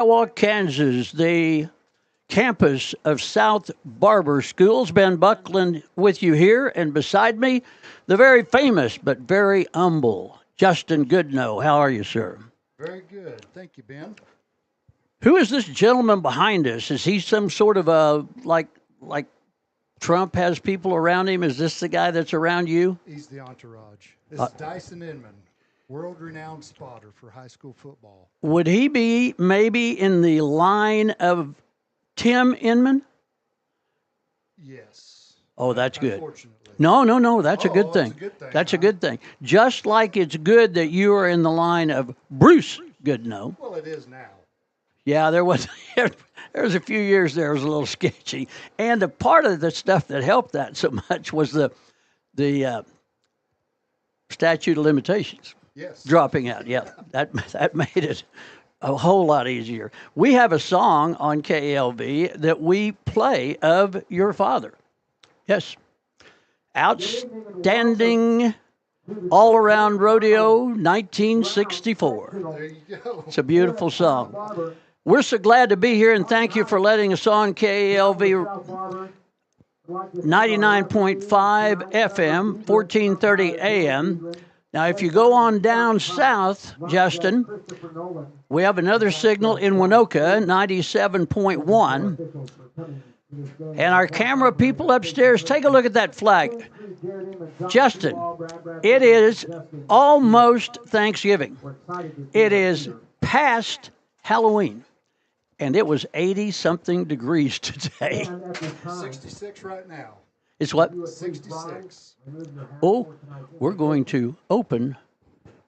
Iowa, Kansas, the campus of South Barber Schools. Ben Buckland with you here, and beside me, the very famous but very humble Justin Goodnow. How are you, sir? Very good. Thank you, Ben. Who is this gentleman behind us? Is he some sort of a like Trump has people around him? Is this the guy that's around you? He's the entourage. This is Dyson Inman, world-renowned spotter for high school football. Would he be maybe in the line of Tim Inman? Yes. Oh, that's good. Unfortunately. No. That's a good thing. That's a good thing. That's a good thing. Just like it's good that you are in the line of Bruce Goodnow. Well, it is now. Yeah, there was a few years there was a little sketchy, and a part of the stuff that helped that so much was the statute of limitations Yes. dropping out. Yeah, that made it a whole lot easier. We have a song on KLV that we play of your father. Yes. Outstanding all around rodeo 1964. There you go. It's a beautiful song. We're so glad to be here, and thank you for letting us on KLV 99.5 FM, 1430 AM. Now, if you go on down south, Justin, we have another signal in Winoka, 97.1. And our camera people upstairs, take a look at that flag. Justin, it is almost Thanksgiving. It is past Halloween. And it was 80-something degrees today. 66 right now. It's what? 66. Oh, we're going to open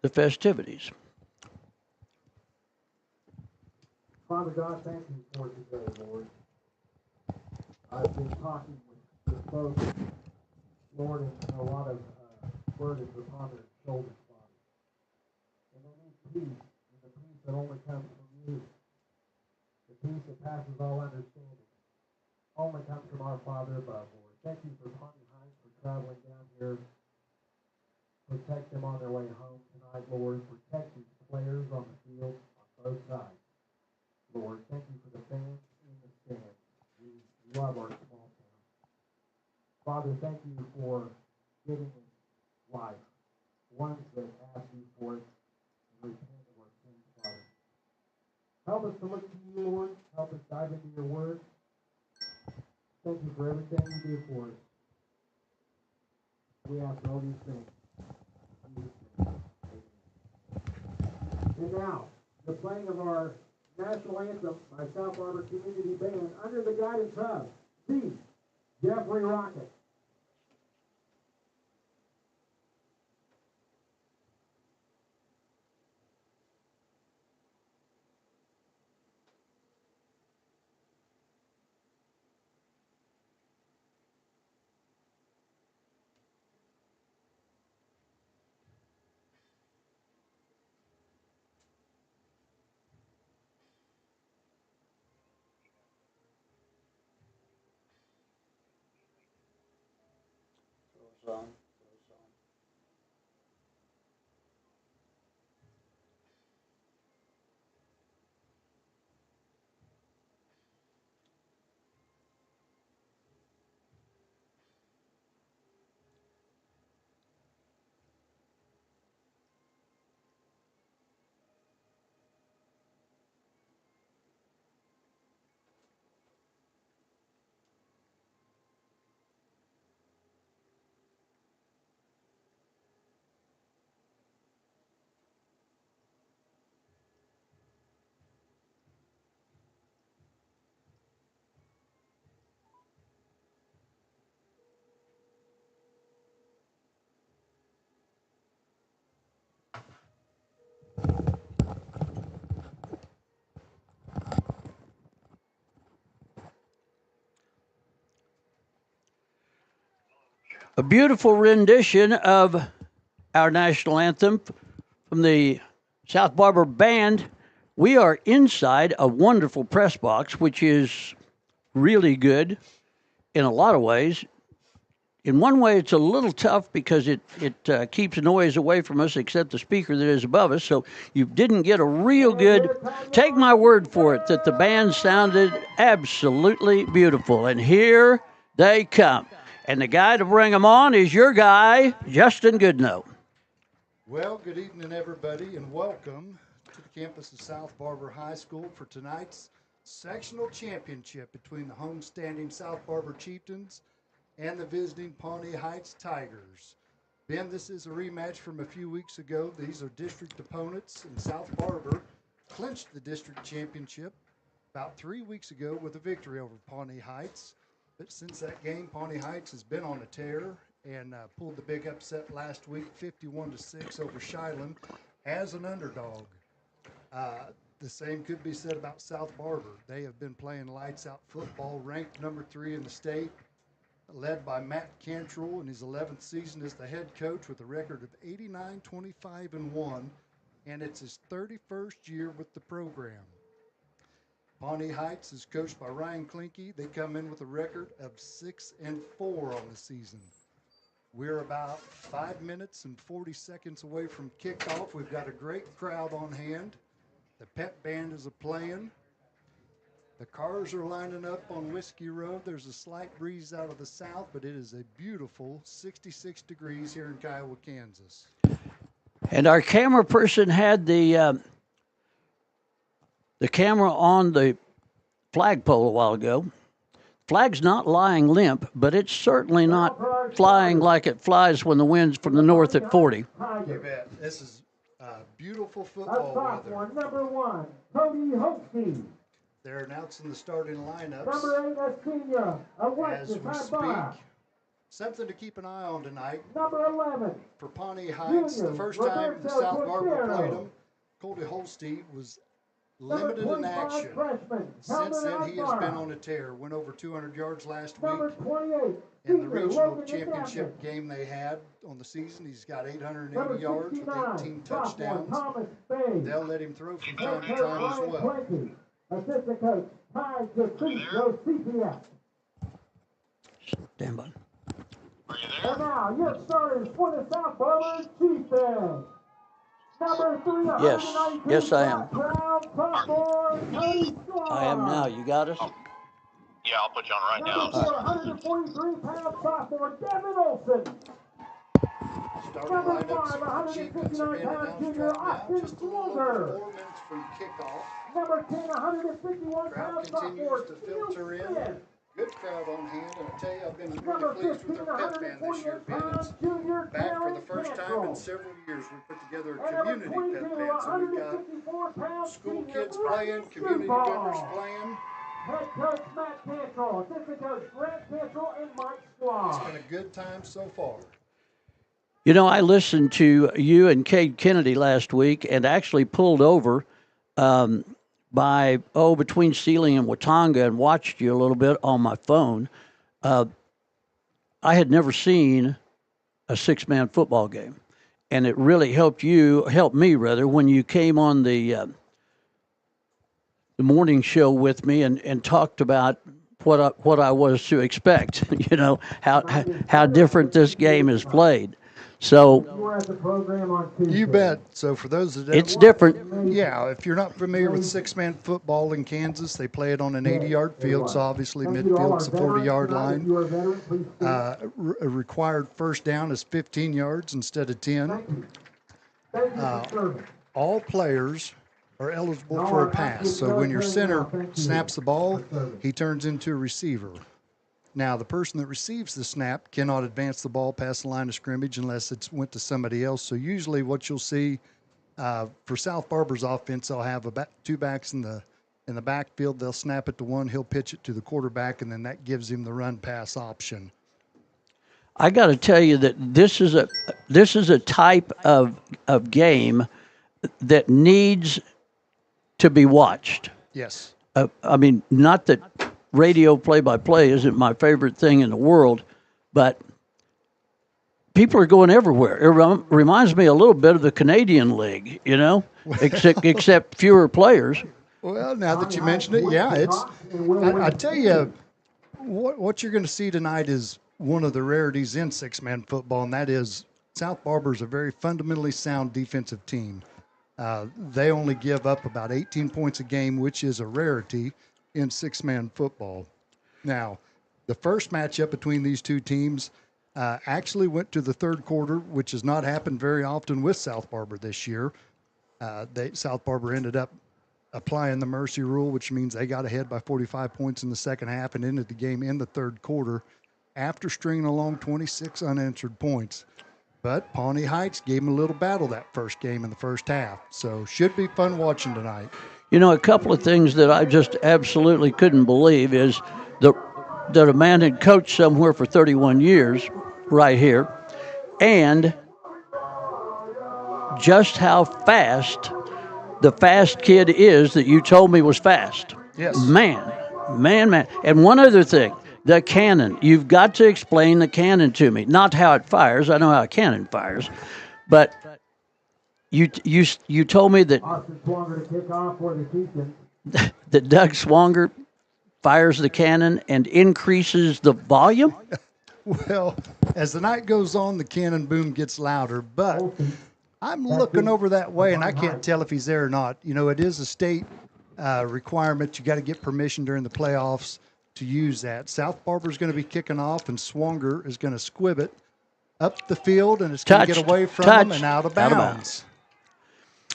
the festivities. Father God, thank you for today, Lord. I've been talking with folks, Lord, and a lot of burdens upon their shoulders, Father. And they need peace, and the peace that only comes from you. The peace that passes all understanding only comes from our Father above, Lord. Thank you for Pawnee Hines for traveling down here. Protect them on their way home tonight, Lord. Protect these players on the field on both sides. Lord, thank you for the fans in the stands. We love our small town. Father, thank you for giving us life, ones that ask you for it and repent of our sins, Father. Help us to look to you, Lord. Help us dive into your word. Thank you for everything you do for us. We ask all these things. And now, the playing of our national anthem by South Barber Community Band under the guidance of C. Jeffrey Rocket. A beautiful rendition of our national anthem from the South Barber Band. We are inside a wonderful press box, which is really good in a lot of ways. in one way, it's a little tough because it keeps noise away from us, except the speaker that is above us. So you didn't get a real good. Take my word for it that the band sounded absolutely beautiful. And here they come. And the guy to bring them on is your guy, Justin Goodnow. Well, good evening, everybody, and welcome to the campus of South Barber High School for tonight's sectional championship between the homestanding South Barber Chieftains and the visiting Pawnee Heights Tigers. Ben, this is a rematch from a few weeks ago. These are district opponents, and South Barber clinched the district championship about 3 weeks ago with a victory over Pawnee Heights. But since that game, Pawnee Heights has been on a tear and pulled the big upset last week, 51-6 over Shiloh as an underdog. The same could be said about South Barber. They have been playing lights out football, ranked number 3 in the state, led by Matt Cantrell in his 11th season as the head coach with a record of 89-25-1, and it's his 31st year with the program. Pawnee Heights is coached by Ryan Klinke. They come in with a record of 6-4 on the season. We're about 5 minutes and 40 seconds away from kickoff. We've got a great crowd on hand. The pep band is a-playing. The cars are lining up on Whiskey Road. There's a slight breeze out of the south, but it is a beautiful 66 degrees here in Kiowa, Kansas. And our camera person had the camera on the flagpole a while ago. Flag's not lying limp, but it's certainly not flying like it flies when the wind's from the north at 40. You bet. This is beautiful football weather. Number 1, Cody Holtke. They're announcing the starting lineups Number 8, a senior, as we speak. Something to keep an eye on tonight. Number 11, for Pawnee Heights, the first time South Barber played them, Cody Holstein was limited in action. Since then, he has been on a tear. Went over 200 yards last week. In the regional championship game they had on the season, he's got 880 yards with 18 touchdowns. They'll let him throw from time to time as well. Assistant coach, Ty CPS. Stand by. And now, your starters for the South Barber Chieftains. Number 3, Yes, I am. Sophomore Cody Strong. I am now. You got us? Yeah, I'll put you on right Number now. 143-pound sophomore Devin Olson. Starting Number lineups 5, for the Chieftains are being 159-pound announced junior right now. Austin Just a little over Sluger. 4 minutes from kickoff. Number 10, Crowd 151-pound sophomore continues to filter in. Smith. Good crowd on hand, and I tell you, I've been Number really pleased 15, with our pep band this year, Ben. It's 148-pound junior back for the Karen first time in Cantrell. several years. We put together a And number community 22, pep band, so we've got 154-pound school senior kids Brandon playing, community members Stinball. playing. Head coach Matt Cantrell, assistant coach Grant Cantrell, and Mike Squaw. It's been a good time so far. You know, I listened to you and Cade Kennedy last week and actually pulled over between Sealing and Watauga and watched you a little bit on my phone. I had never seen a 6-man football game, and it really helped me when you came on the morning show with me and talked about what I was to expect. You know how different this game is played. So You were at the program on Tuesday. You bet. So for those that it's different. yeah, if you're not familiar with 6-man football in Kansas, they play it on an 80-yard field. So obviously midfield's the 40-yard line. Required first down is 15 yards instead of 10. All players are eligible for a pass. So when your center snaps the ball, he turns into a receiver. Now, the person that receives the snap cannot advance the ball past the line of scrimmage unless it's went to somebody else. So usually what you'll see for South Barber's offense, they'll have two backs in the backfield. They'll snap it to one. He'll pitch it to the quarterback, and then that gives him the run-pass option. I got to tell you that this is a type of game that needs to be watched. Yes. I mean, not that radio play-by-play isn't my favorite thing in the world, but people are going everywhere. It reminds me a little bit of the Canadian League, you know, except fewer players. Well, now that you mention it, yeah, it's. I tell you, what you're going to see tonight is one of the rarities in six-man football, and that is South Barber is a very fundamentally sound defensive team. They only give up about 18 points a game, which is a rarity in six-man football. Now, the first matchup between these two teams actually went to the third quarter, which has not happened very often with South Barber this year. South Barber ended up applying the mercy rule, which means they got ahead by 45 points in the second half and ended the game in the third quarter after stringing along 26 unanswered points. But Pawnee Heights gave them a little battle that first game in the first half. So should be fun watching tonight. You know, a couple of things that I just absolutely couldn't believe is that a man had coached somewhere for 31 years right here, and just how fast the fast kid is that you told me was fast. Yes. Man. And one other thing, the cannon. You've got to explain the cannon to me. Not how it fires. I know how a cannon fires. But you told me that Austin Swanger to kick off for the Chieftains. that Doug Swanger fires the cannon and increases the volume? Well, as the night goes on, the cannon boom gets louder, but I'm looking over that way, and I can't tell if he's there or not. You know, it is a state requirement. You got to get permission during the playoffs to use that. South Barber's going to be kicking off, and Swanger is going to squib it up the field, and it's going to get away from him and out of bounds.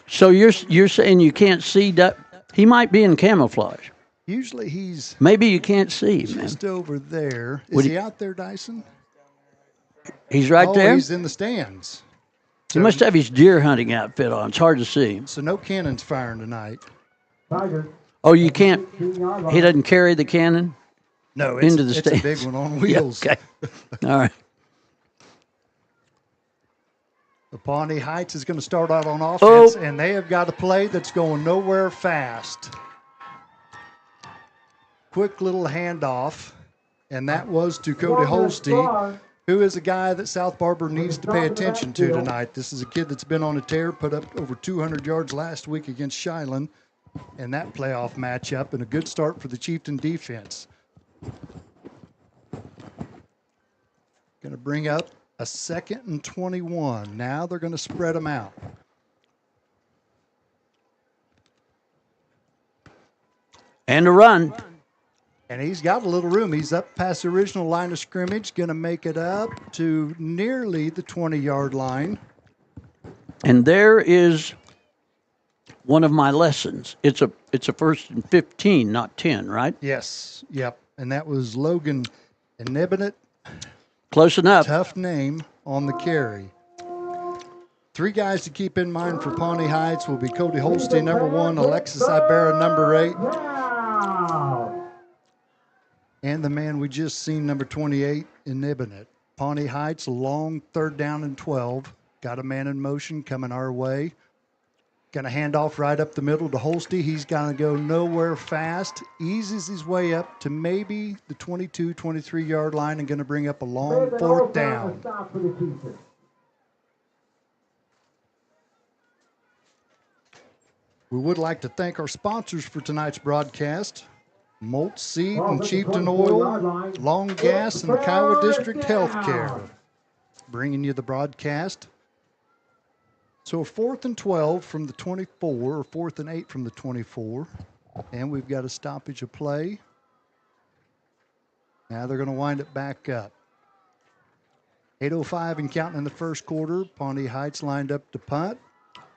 So you're saying you can't see Doug? He might be in camouflage. Usually he's maybe you can't see, man. Just over there. Is he out there, Dyson? He's right there? He's in the stands. He must have his deer hunting outfit on. It's hard to see. So no cannons firing tonight. Tiger. Oh, you can't? He doesn't carry the cannon? No, into the it's stands. a big one on wheels. Yeah, okay. All right. The Pawnee Heights is going to start out on offense, and they have got a play that's going nowhere fast. Quick little handoff, and that was to Cody Holstein, who is a guy that South Barber needs to pay attention to tonight. This is a kid that's been on a tear, put up over 200 yards last week against Shiloh in that playoff matchup, and a good start for the Chieftain defense. Going to bring up a 2nd and 21. Now they're going to spread them out. And a run. And he's got a little room. He's up past the original line of scrimmage, going to make it up to nearly the 20-yard line. And there is one of my lessons. It's a 1st and 15, not 10, right? Yes. Yep. And that was Logan Inebinit. Close enough. Tough name on the carry. 3 guys to keep in mind for Pawnee Heights will be Cody Holstein, number 1, Alexis Ibarra, number 8. And the man we just seen, number 28, Inebinit. Pawnee Heights, long 3rd down and 12. Got a man in motion coming our way. Going to hand off right up the middle to Holstein. He's going to go nowhere fast. Eases his way up to maybe the 22, 23-yard line and going to bring up a long 4th down. We would like to thank our sponsors for tonight's broadcast. Molt Seed and Chieftain Oil, Long Gas, and Kiowa District Healthcare. Bringing you the broadcast. So 4th and 12 from the 24, or 4th and 8 from the 24. And we've got a stoppage of play. Now they're going to wind it back up. 8:05 and counting in the first quarter. Pawnee Heights lined up to punt.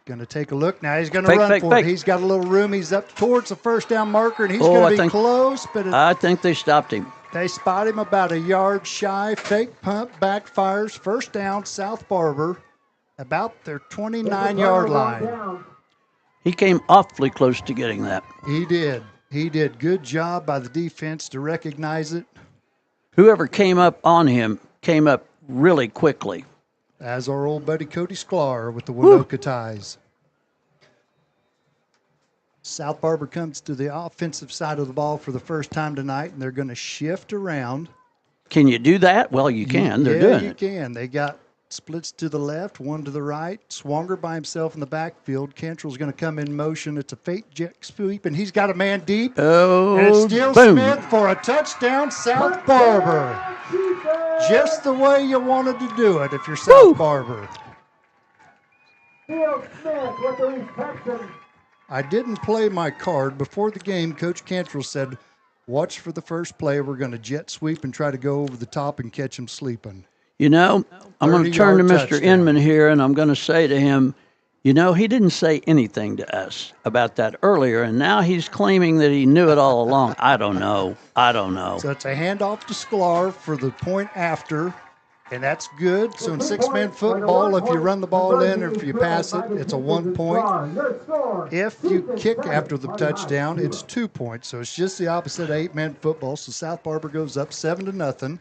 Going to take a look. Now he's going to run for it. He's got a little room. He's up towards the 1st down marker, and he's going to be close. But I think they stopped him. They spot him about a yard shy. Fake punt backfires. 1st down, South Barber, about their 29-yard line. He came awfully close to getting that. He did. He did. Good job by the defense to recognize it. Whoever came up on him came up really quickly. As our old buddy Cody Sklar with the Winoka ties. South Barber comes to the offensive side of the ball for the first time tonight, and they're going to shift around. Can you do that? Well, you can. They're doing it. Yeah, you can. They got splits to the left, one to the right. Swanger by himself in the backfield. Cantrell's going to come in motion. It's a fake jet sweep, and he's got a man deep. Oh, and it's Steele boom. Smith for a touchdown, South Barber. just the way you wanted to do it if you're South Barber. Field Smith with the reception. I didn't play my card. Before the game, Coach Cantrell said, watch for the first play. We're going to jet sweep and try to go over the top and catch him sleeping. You know, I'm going to turn to 30-yard Mr. touchdown. Inman here, and I'm going to say to him, you know, he didn't say anything to us about that earlier, and now he's claiming that he knew it all along. I don't know. So it's a handoff to Sklar for the point after, and that's good. So in six-man football, if you run the ball in or if you pass it, it's a 1 point. If you kick after the touchdown, it's 2 points. So it's just the opposite of 8-man football. So South Barber goes up 7-0.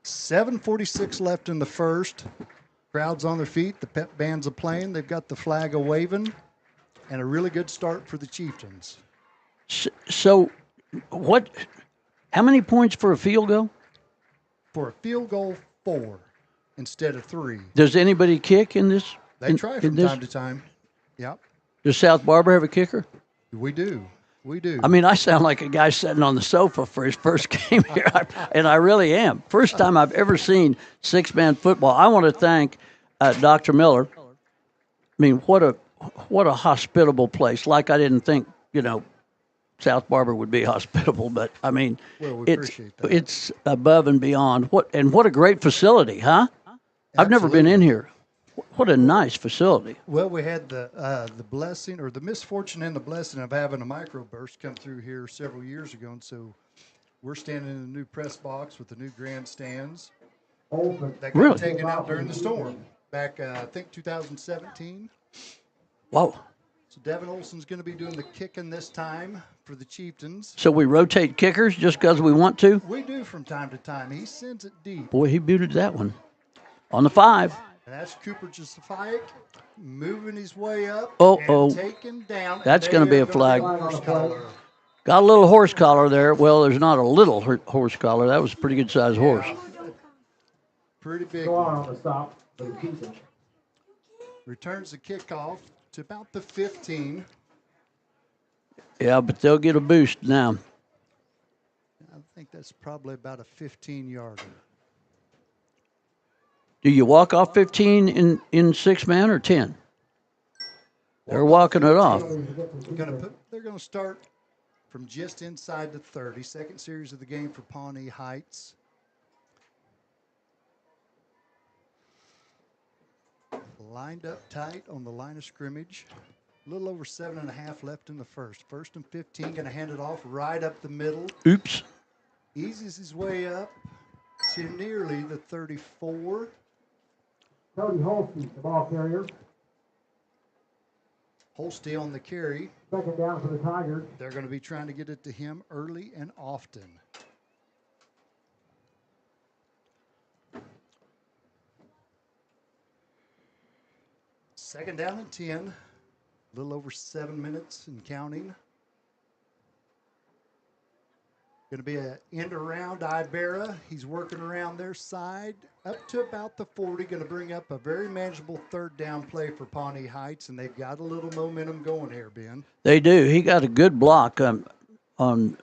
7:46 left in the first. Crowd's on their feet. The pep bands are playing. They've got the flag a-waving. And a really good start for the Chieftains. So what? How many points for a field goal? For a field goal, 4 instead of 3. Does anybody kick in this? They try from time to time. Yep. Does South Barber have a kicker? We do. We do. I mean, I sound like a guy sitting on the sofa for his first game here, and I really am. First time I've ever seen six-man football. I want to thank Dr. Miller. I mean, what a hospitable place. Like I didn't think, South Barber would be hospitable, but I mean, well, it's above and beyond. What a great facility, huh? I've never been in here. What a nice facility. Well, we had the blessing or the misfortune and the blessing of having a microburst come through here several years ago, and so we're standing in a new press box with the new grandstands that got taken out during the storm back, I think, 2017. Wow. So Devin Olson's going to be doing the kicking this time for the Chieftains. So we rotate kickers just because we want to? We do from time to time. He sends it deep. Boy, he booted that one. On the 5. And that's Cooper Josephiak moving his way up and taking down. That's going to be a flag. Got a little horse collar there. Well, there's not a little horse collar. That was a pretty good-sized horse. Pretty big. On the stop. Returns the kickoff to about the 15. Yeah, but they'll get a boost now. I think that's probably about a 15-yarder. Do you walk off 15 in six-man or 10? They're walking it off. They're going to start from just inside the 30. Second series of the game for Pawnee Heights. Lined up tight on the line of scrimmage. A little over 7.5 left in the first. First and 15, going to hand it off right up the middle. Oops. Eases his way up to nearly the 34. Cody Holstein, the ball carrier. Holstein on the carry. Second down for the Tigers. They're going to be trying to get it to him early and often. Second down and 10. A little over 7 minutes and counting. Going to be an end around Ibarra. He's working around their side up to about the 40. Going to bring up a very manageable third down play for Pawnee Heights, and they've got a little momentum going here, Ben. They do. He got a good block on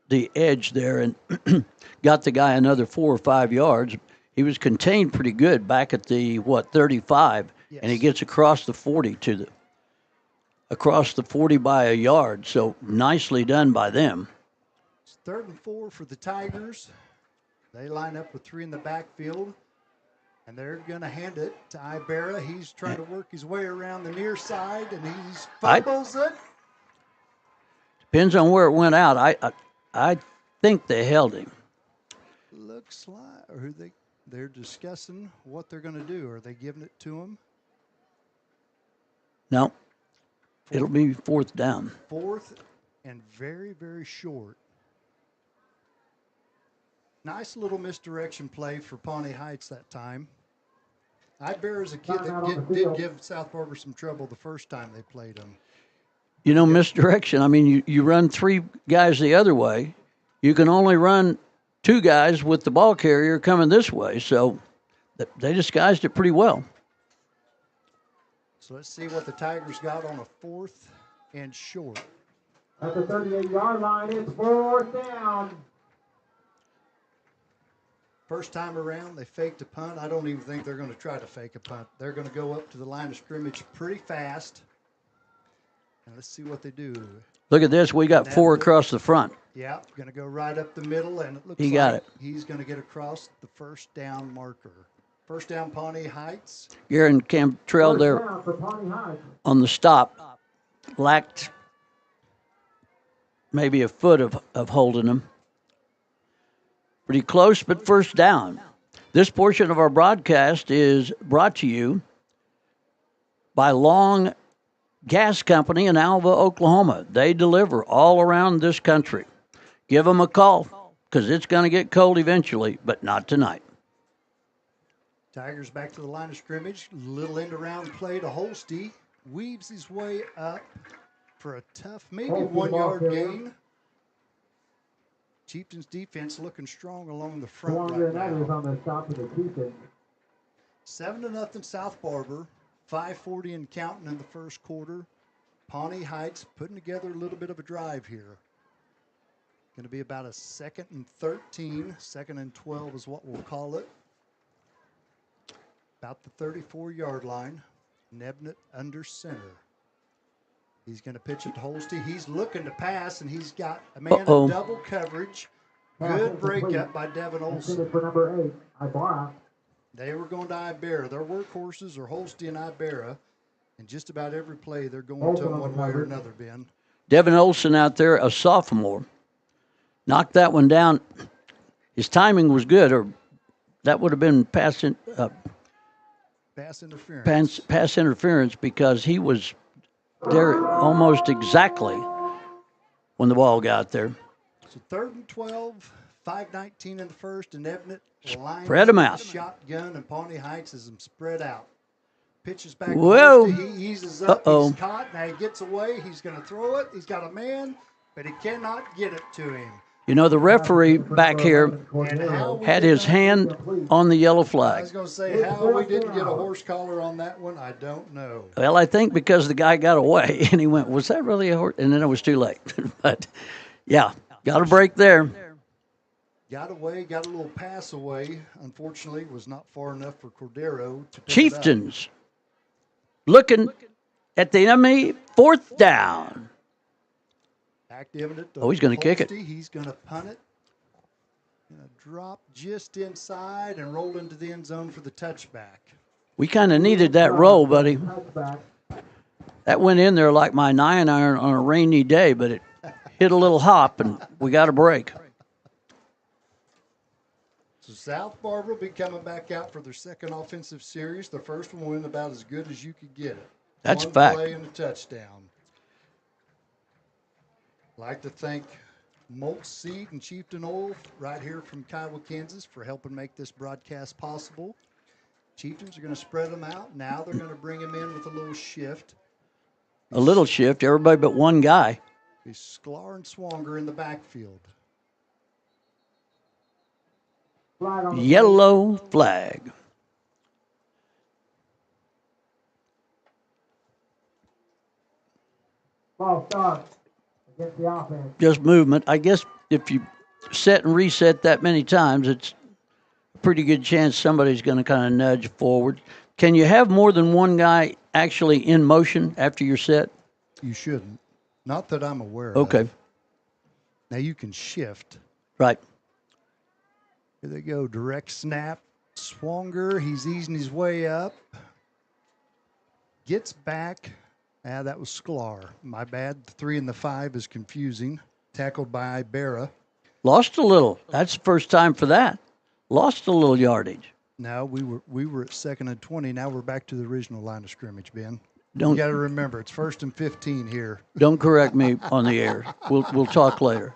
the edge there and got the guy another 4 or 5 yards. He was contained pretty good back at the 35, yes. And he gets across the 40 across the 40 by a yard. So nicely done by them. It's 3rd and 4 for the Tigers. They line up with 3 in the backfield, and they're going to hand it to Ibarra. He's trying to work his way around the near side, and he's fumbles it. Depends on where it went out. I think they held him. Looks like, or they're discussing what they're going to do. Are they giving it to him? No. It'll be 4th down. 4th and very, very short. Nice little misdirection play for Pawnee Heights that time. Ibarra is a kid that did give South Barber some trouble the first time they played him. Misdirection. I mean, you run 3 guys the other way. You can only run 2 guys with the ball carrier coming this way. So they disguised it pretty well. So let's see what the Tigers got on a 4th and short. At the 38-yard line, it's 4th down. First time around, they faked a punt. I don't even think they're going to try to fake a punt. They're going to go up to the line of scrimmage pretty fast. And let's see what they do. Look at this. We got 4 across the front. Yeah, going to go right up the middle, and it looks He got like it. he's going to get across the first down marker. First down, Pawnee Heights. Garen Cantrell there Down for Pawnee Heights. on the stop lacked maybe a foot of holding him. Pretty close, but first down. This portion of our broadcast is brought to you by Long Gas Company in Alva, Oklahoma. They deliver all around this country. Give them a call because it's going to get cold eventually, but not tonight. Tigers back to the line of scrimmage. Little end around play to Holste. Weaves his way up for a tough, maybe Holste 1 yard ball carrier. gain. Chieftains defense looking strong along the front Longer right than that is now. on the stop of the Chieftains. 7-0 South Barber. 5:40 and counting in the first quarter. Pawnee Heights putting together a little bit of a drive here. Going to be about a 2nd and 13. 2nd and 12 is what we'll call it. About the 34-yard line. Nebnett under center. He's going to pitch it to Holste. He's looking to pass, and he's got a man in double coverage. Good breakup by Devin Olson. Intended for number 8, Ibarra. They were going to Ibarra. Their workhorses are Holste and Ibarra. And just about every play, they're going to them one way or another, Ben. Devin Olson out there, a sophomore, knocked that one down. His timing was good, or that would have been pass interference because he was there almost exactly when the ball got there. So 3rd and 12, 5:19 in the first, and Nebnett lines Spread 'em out. Shotgun, and Pawnee Heights has them spread out. Pitches back. Whoa. To Holste. He eases up. Uh-oh. He's caught. Now he gets away. He's going to throw it. He's got a man, but he cannot get it to him. You know, the referee back here And how we had did his not- hand on the yellow I flag. was going to say how we didn't get a horse collar on that one. I don't know. Well, I think because the guy got away and he went, was that really a horse? And then it was too late. But, yeah, got a break there. Got away, got a little pass away. Unfortunately, was not far enough for Cordero to pick it up. Chieftains looking at the enemy, 4th down. Active it. Oh, he's gonna kick it. He's going to punt it. Going to drop just inside and roll into the end zone for the touchback. We kind of needed that roll, buddy. Touchback. That went in there like my 9-iron on a rainy day, but it hit a little hop, and we got a break. So South Barber will be coming back out for their second offensive series. The first one went about as good as you could get it. That's a One fact. play and a touchdown. Like to thank Molt Seed and Chieftain Oil right here from Kiowa, Kansas for helping make this broadcast possible. Chieftains are going to spread them out. Now they're going to bring them in with a little shift. A little shift, everybody but one guy. Is Sklar and Swanger in the backfield. Flag on the Yellow flag. ball start against the offense. Just movement. I guess if you set and reset that many times, it's a pretty good chance somebody's going to kind of nudge forward. Can you have more than one guy actually in motion after you're set? You shouldn't. Not that I'm aware of. Okay, Now you can shift. right. Here they go. Direct snap. Swanger. He's easing his way up. Gets back. That was Sklar. My bad. The 3 and the 5 is confusing. Tackled by Ibarra. Lost a little. That's the first time for that. Lost a little yardage. No, we were at 2nd and 20. Now we're back to the original line of scrimmage, Ben. You Don't got to remember, it's 1st and 15 here. don't correct me on the air. We'll talk later.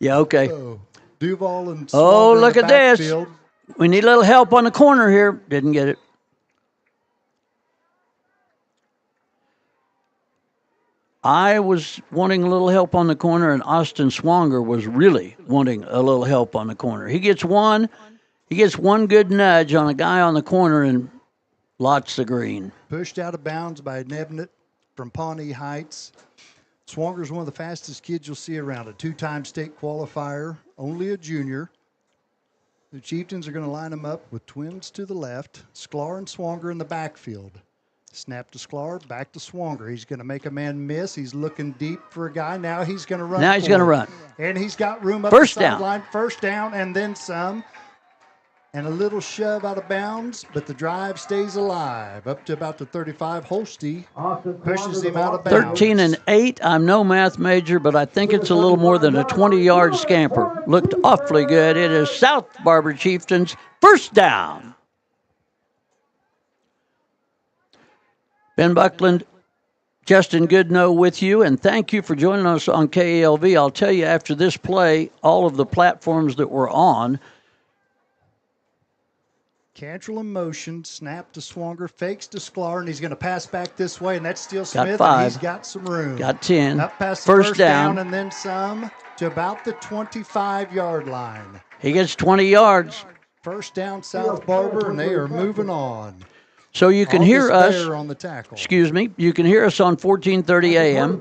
Yeah, okay. Oh, Duval and Oh, Swanger in look the at this. backfield. We need a little help on the corner here. Didn't get it. I was wanting a little help on the corner, and Austin Swanger was really wanting a little help on the corner. He gets one good nudge on a guy on the corner, and lots of green. Pushed out of bounds by Nebnett from Pawnee Heights. Swanger's one of the fastest kids you'll see around. A 2-time state qualifier, only a junior. The Chieftains are going to line them up with twins to the left, Sklar and Swanger in the backfield. Snap to Sklar, back to Swanger. He's going to make a man miss. He's looking deep for a guy. Now he's going to run. Now he's going to run. And he's got room up First the down. sideline. First down and then some. And a little shove out of bounds, but the drive stays alive. Up to about the 35. Holste pushes him out of bounds. 13-8. I'm no math major, but I think it's a little more than a 20-yard scamper. Looked awfully good. It is South Barber Chieftains first down. Ben Buckland, Justin Goodnow with you, and thank you for joining us on KALV. I'll tell you, after this play, all of the platforms that we're on. Cantrell in motion, snap to Swanger, fakes to Sklar, and he's going to pass back this way, and that's still Got Smith, 5. and he's got some room. Got 10. Up past the First down. and then some to about the 25-yard line. He gets 20 yards. First down, South Barber, and they are moving on. So you can hear us. On the tackle. Excuse me. You can hear us on 1430 AM.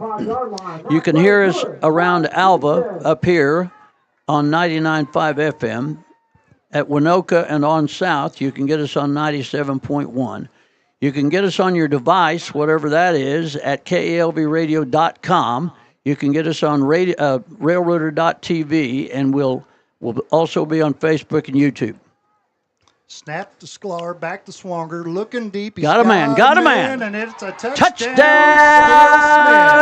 You can hear us around Alva up here on 99.5 FM. At Winoka and on South, you can get us on 97.1. You can get us on your device, whatever that is, at kalvradio.com. You can get us on railroader.tv, and we'll also be on Facebook and YouTube. Snap to Sklar, back to Swanger, looking deep. He's got a man. And it's a touchdown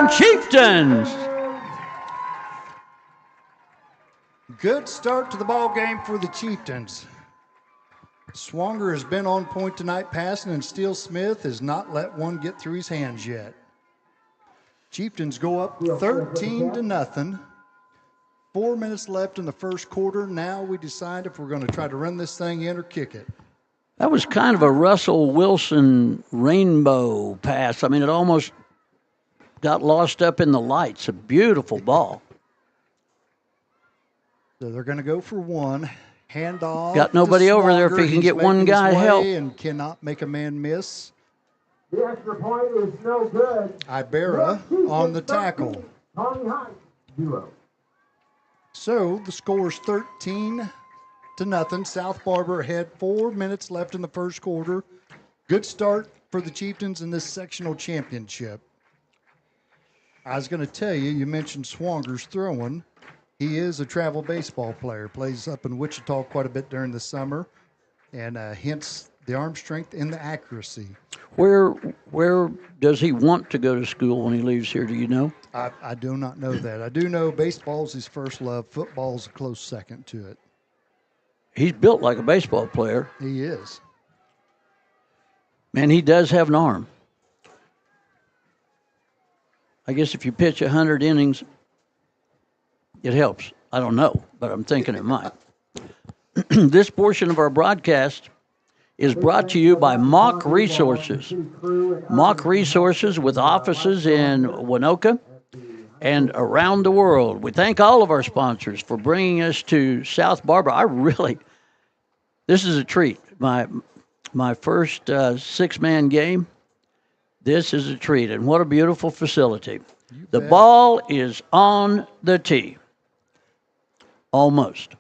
Chieftains. Good start to the ball game for the Chieftains. Swanger has been on point tonight passing, and Steele Smith has not let one get through his hands yet. Chieftains go up 13-0. 4 minutes left in the first quarter. Now we decide if we're going to try to run this thing in or kick it. That was kind of a Russell Wilson rainbow pass. I mean, it almost got lost up in the lights. A beautiful ball. So they're going to go for one. Handoff. Got nobody over there if he can get one guy help. And cannot make a man miss. The extra point is no good. Ibarra on the tackle. Pawnee Heights, 0. So the score is 13-0. South Barber ahead. 4 minutes left in the first quarter. Good start for the Chieftains in this sectional championship. I was going to tell you, you mentioned Swanger's throwing. He is a travel baseball player, plays up in Wichita quite a bit during the summer, and hence the arm strength and the accuracy. Where does he want to go to school when he leaves here? Do you know? I do not know that. I do know baseball's his first love. Football's a close second to it. He's built like a baseball player. He is. Man, he does have an arm. I guess if you pitch 100 innings, it helps. I don't know, but I'm thinking it might. This portion of our broadcast is brought to you by Mock Resources. Mock Resources with offices in Winoka and around the world. We thank all of our sponsors for bringing us to South Barber. This is a treat. My first 6-man game, this is a treat. And what a beautiful facility. The ball is on the tee. Almost.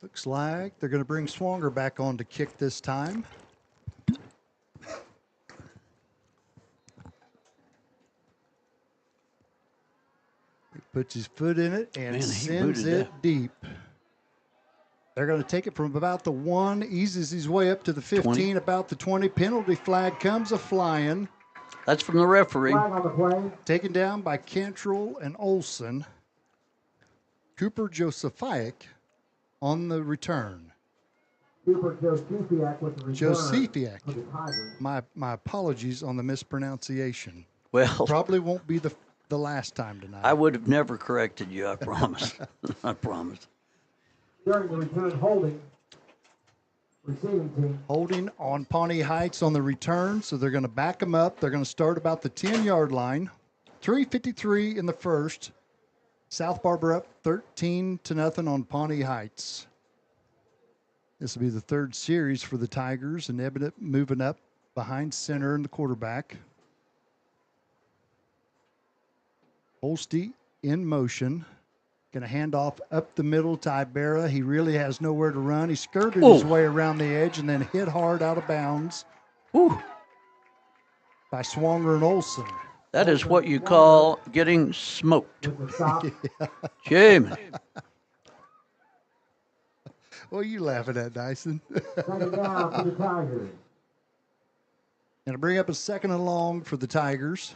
Looks like they're going to bring Swanger back on to kick this time. He puts his foot in it and sends it deep. They're going to take it from about the 1, eases his way up to the 15, 20. About the 20. Penalty flag comes a-flying. That's from the referee. Flag on the play. Taken down by Cantrell and Olson. Cooper Josephiak on the return. Cooper Josephiak with the return. Josephiak. For the Tigers. My apologies on the mispronunciation. Well, Probably won't be the last time tonight. I would have never corrected you, I promise. I promise. During the return, holding. Receiving team. Holding on Pawnee Heights on the return, so they're going to back them up. They're going to start about the 10-yard line. 3:53 in the first. South Barber up 13-0 on Pawnee Heights. This will be the third series for the Tigers, and Ebbett moving up behind center and the quarterback. Holste in motion. Going to hand off up the middle to Ibarra. He really has nowhere to run. He skirted his way around the edge and then hit hard out of bounds by Swanger and Olson. That is what you call getting smoked. Jamie. What are you laughing at, Dyson? Second down for the Tigers. Going to bring up a second and long for the Tigers.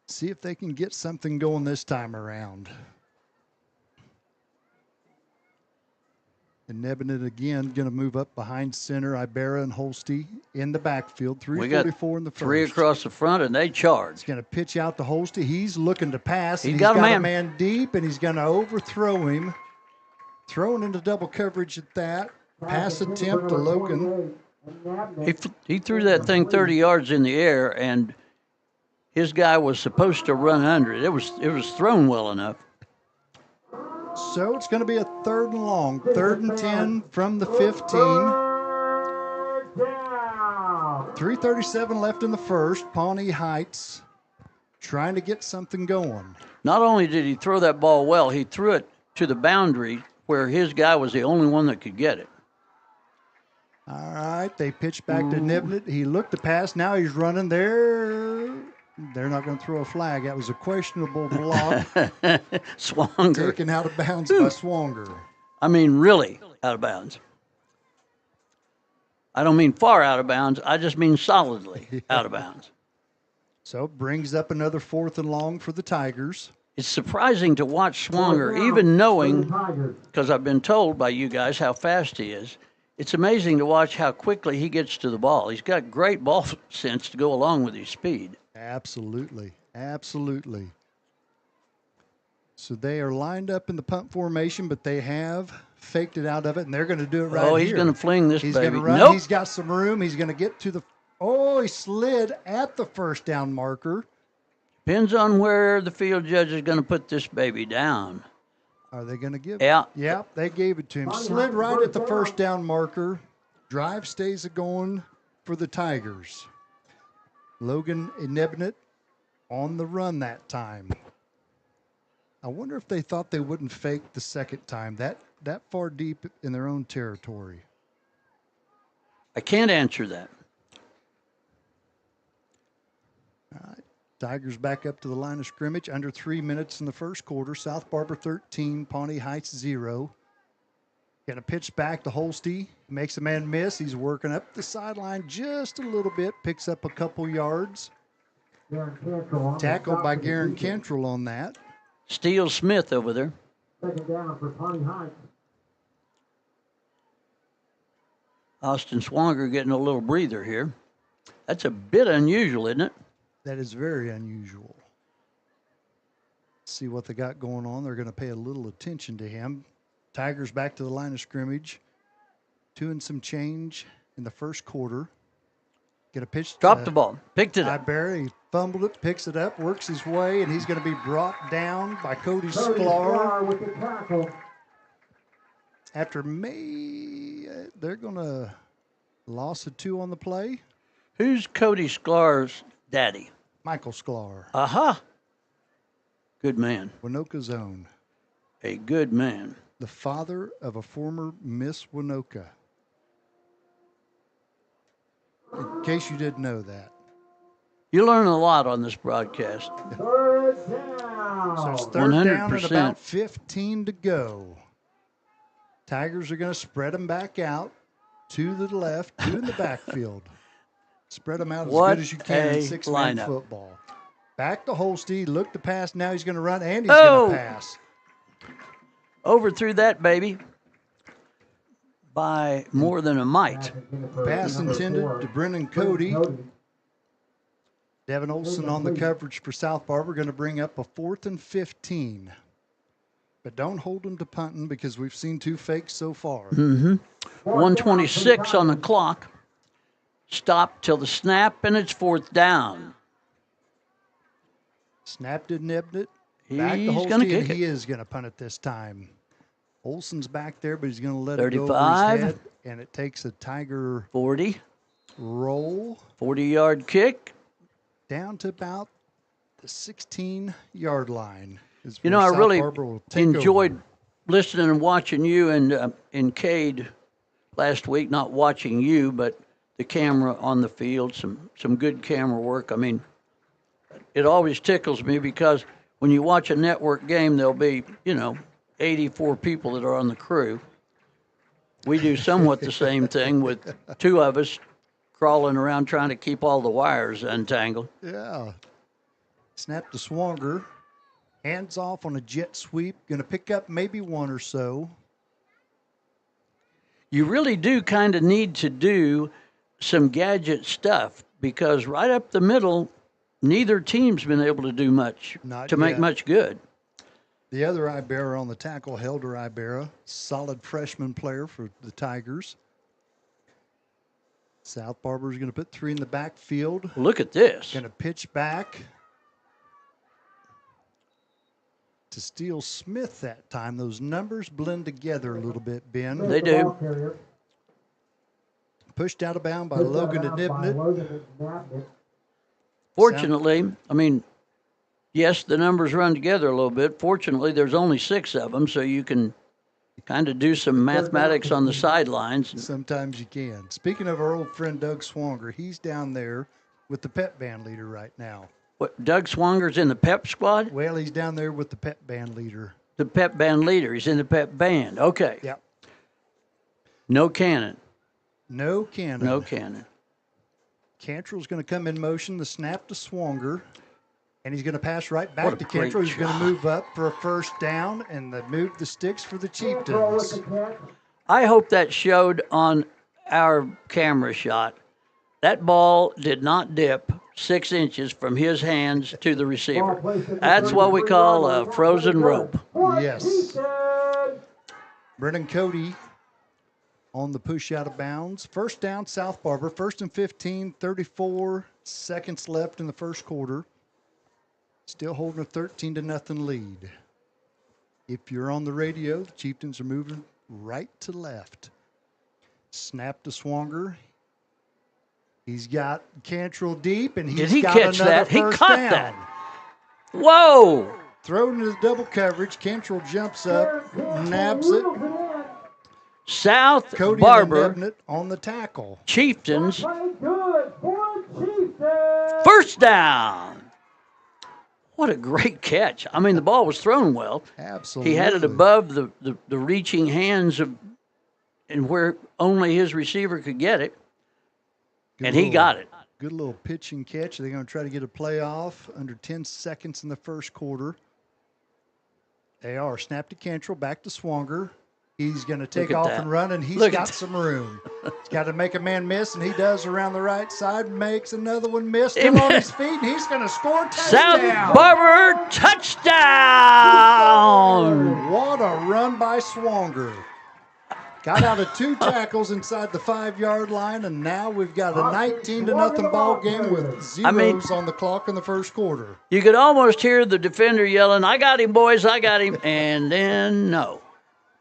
See if they can get something going this time around. And Nebenet again going to move up behind center. Ibarra and Holste in the backfield. 3:44 in the first. Three across the front, and they charge. He's going to pitch out to Holste. He's looking to pass. He's got a man deep, and he's going to overthrow him. Thrown into double coverage at that. Pass attempt to Logan. He threw that thing 30 yards in the air, and his guy was supposed to run under it. It was thrown well enough. So it's going to be a third and long. 3rd and 10 from the 15. 3:37 left in the first. Pawnee Heights trying to get something going. Not only did he throw that ball well, he threw it to the boundary where his guy was the only one that could get it. All right, they pitch back to Nebenet. He looked to pass. Now he's running there. They're not going to throw a flag. That was a questionable block. Swanger. Taken out of bounds by Swanger. I mean, really out of bounds. I don't mean far out of bounds. I just mean solidly out of bounds. So it brings up another 4th and long for the Tigers. It's surprising to watch Swanger, even knowing, because I've been told by you guys how fast he is. It's amazing to watch how quickly he gets to the ball. He's got great ball sense to go along with his speed. Absolutely. Absolutely. So they are lined up in the punt formation, but they have faked it out of it, and they're going to do it right here. Oh, he's going to fling this baby. He's going to run. Nope. He's got some room. He's going to get to the – oh, he slid at the first down marker. Depends on where the field judge is going to put this baby down. Are they going to give it? Yeah, they gave it to him. Slid right at the first down marker. Drive stays going for the Tigers. Logan Nebenet on the run that time. I wonder if they thought they wouldn't fake the second time, that far deep in their own territory. I can't answer that. All right. Tigers back up to the line of scrimmage. Under 3 minutes in the first quarter. South Barber 13, Pawnee Heights 0. Going to pitch back to Holste. Makes a man miss. He's working up the sideline just a little bit. Picks up a couple yards. Tackled by Garen Cantrell on that. Steele Smith over there. Second down for Pawnee Heights. Austin Swanger getting a little breather here. That's a bit unusual, isn't it? That is very unusual. See what they got going on. They're going to pay a little attention to him. Tigers back to the line of scrimmage. 2 and some change in the first quarter. Get a pitch. Dropped the ball. Picked it up. Ibarra, he fumbled it, picks it up, works his way, and he's going to be brought down by Cody Sklar. With the tackle. After they're going to loss of 2 on the play. Who's Cody Sklar's daddy? Michael Sklar. Aha. Good man. Winoka's own. A good man. The father of a former Miss Winoka. In case you didn't know that. You learn a lot on this broadcast. Third down. So it's third down 100%. and about 15 to go. Tigers are going to spread them back out. 2 to the left, 2 in the backfield. Spread them out as good as you can in 6-man football. Back to Holste. Look to pass. Now he's going to run, and he's going to pass. Overthrew that baby by more than a mite. Pass intended to Brennan Cody. Devin Olson on the coverage for South Barber. Going to bring up a 4th and 15. But don't hold them to punting because we've seen 2 fakes so far. 1:26 on the clock. Stop till the snap, and it's 4th down. Snapped to Nebenet. Back to Holste, and he is going to punt it this time. Olson's back there, but he's going to let 35. it go over his head, and it takes a Tiger 40. roll. 40-yard kick. Down to about the 16-yard line. You know, I really Barber take enjoyed over. listening and watching you and Cade last week. Not watching you, but the camera on the field. Some good camera work. I mean, it always tickles me because when you watch a network game, there'll be 84 people that are on the crew. We do somewhat the same thing with two of us crawling around trying to keep all the wires untangled. Yeah. Snap to Swanger. Hands off on a jet sweep. Going to pick up maybe one or so. You really do kind of need to do some gadget stuff because right up the middle, neither team's been able to do much to make much good. The other Ibarra on the tackle, Helder Ibarra, solid freshman player for the Tigers. South Barber's going to put three in the backfield. Look at this. Going to pitch back to Steele Smith that time. Those numbers blend together a little bit, Ben. They do. Pushed out of bounds by Logan Nibnett. Fortunately, I mean, yes, the numbers run together a little bit. Fortunately, there's only 6 of them, so you can kind of do some mathematics on the sidelines. Sometimes you can. Speaking of our old friend Doug Swanger, he's down there with the pep band leader right now. What, Doug Swanger's in the pep squad? Well, he's down there with the pep band leader. The pep band leader. He's in the pep band. Okay. Yep. No cannon. No cannon. No cannon. Cantrell's going to come in motion, the snap to Swanger, and he's going to pass right back to great Cantrell. He's going to job. move up for a first down, and move the sticks for the Chieftains. I hope that showed on our camera shot. That ball did not dip 6 inches from his hands to the receiver. That's what we call a frozen rope. Yes. Brennan Cody on the push out of bounds. First down, South Barber. 1st and 15, 34 seconds left in the first quarter. Still holding a 13-0 lead. If you're on the radio, the Chieftains are moving right to left. Snap to Swanger. He's got Cantrell deep, and Did he got catch another that? He first caught down. that. Whoa! Thrown into double coverage. Cantrell jumps up, nabs it. South Cody Barber and Nibnett on the tackle. Chieftains. First down. What a great catch. I mean, the ball was thrown well. Absolutely. He had it above the reaching hands of, and where only his receiver could get it. Good And he got it. Good little pitch and catch. They're going to try to get a playoff under 10 seconds in the first quarter. They are. Snap to Cantrell, back to Swanger. He's going to take at off that. and run, and he's Look at got some room. He's got to make a man miss, and he does around the right side. Makes another one miss. Still on his feet, and he's going to score a touchdown. South Barber touchdown. What a run by Swanger. Got out of 2 tackles inside the 5-yard line, and now we've got a 19-0 ball game with zeros on the clock in the first quarter. You could almost hear the defender yelling, "I got him, boys, I got him." And then, no,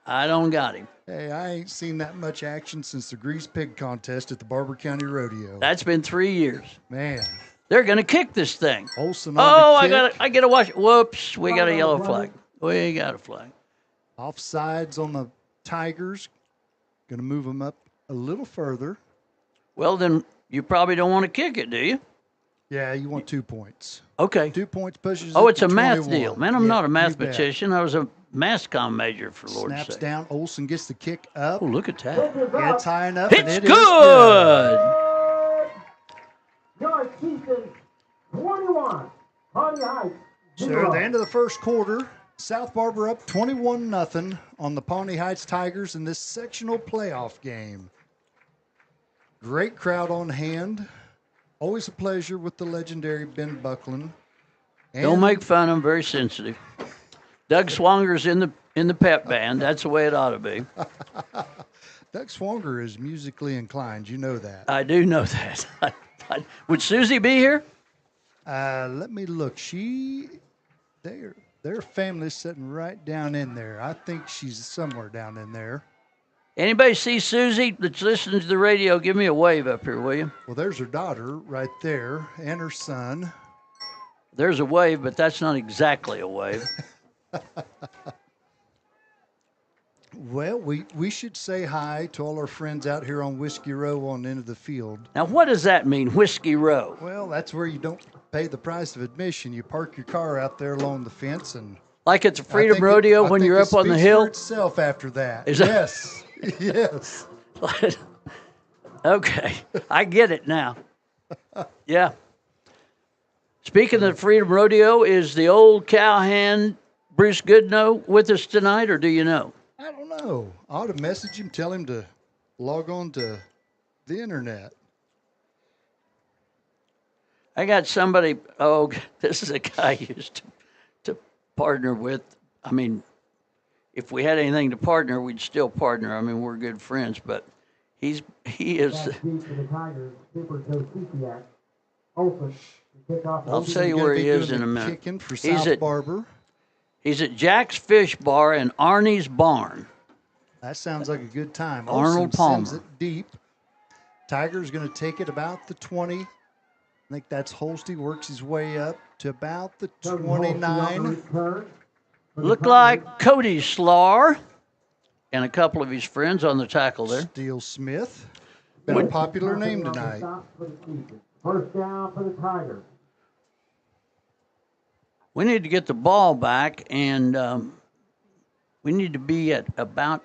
I don't got him. Hey, I ain't seen that much action since the Grease Pig contest at the Barber County Rodeo. That's been 3 years. Man. They're going to kick this thing. Olsen on the kick. I got to watch it. Whoops, we got a yellow flag. We got a flag. Offsides on the Tigers. Going to move them up a little further. Well, then you probably don't want to kick it, do you? Yeah, you want 2 points. Okay. 2 points pushes Oh, it it's to a math 21. deal. Man, I'm Yeah, not a you bet. mathematician. I was a mass comm major, for Lord's Snaps sake. down. Olsen gets the kick up. Oh, look at that. It's high enough, and It's it is good. Your Chieftains 21, Pawnee Heights So 0. at the end of the first quarter, South Barber up 21-0 on the Pawnee Heights Tigers in this sectional playoff game. Great crowd on hand. Always a pleasure with the legendary Ben Buckland. Don't make fun. I'm very sensitive. Doug Swanger's in the pep band. That's the way it ought to be. Doug Swanger is musically inclined. You know that. I do know that. Would Susie be here? Let me look. Their family's sitting right down in there. I think she's somewhere down in there. Anybody see Susie that's listening to the radio? Give me a wave up here, will you? Well, there's her daughter right there and her son. There's a wave, but that's not exactly a wave. Well, we should say hi to all our friends out here on Whiskey Row on the end of the field. Now, what does that mean, Whiskey Row? Well, that's where you don't pay the price of admission. You park your car out there along the fence, and Like it's a Freedom Rodeo when you're up on the hill? For itself after that. Is that- Yes. Yes. Okay, I get it now. Yeah. Speaking of Freedom Rodeo, is the old cowhand Bruce Goodnow with us tonight, or do you know? I don't know. I ought to message him, tell him to log on to the internet. I got somebody, this is a guy I used to partner with. I mean, if we had anything to partner, we'd still partner. I mean, we're good friends, but he is. I'll tell you where he is in a minute. Kicking for He's South at Barber. He's at Jack's Fish Bar in Arnie's Barn. That sounds like a good time. Arnold Olsen Palmer. sends it deep. Tiger's going to take it about the 20. I think that's Holste, works his way up to about the 29. Looked like Cody Slar and a couple of his friends on the tackle there. Steele Smith. Been a popular name tonight. First down for the Tigers. We need to get the ball back, and we need to be at about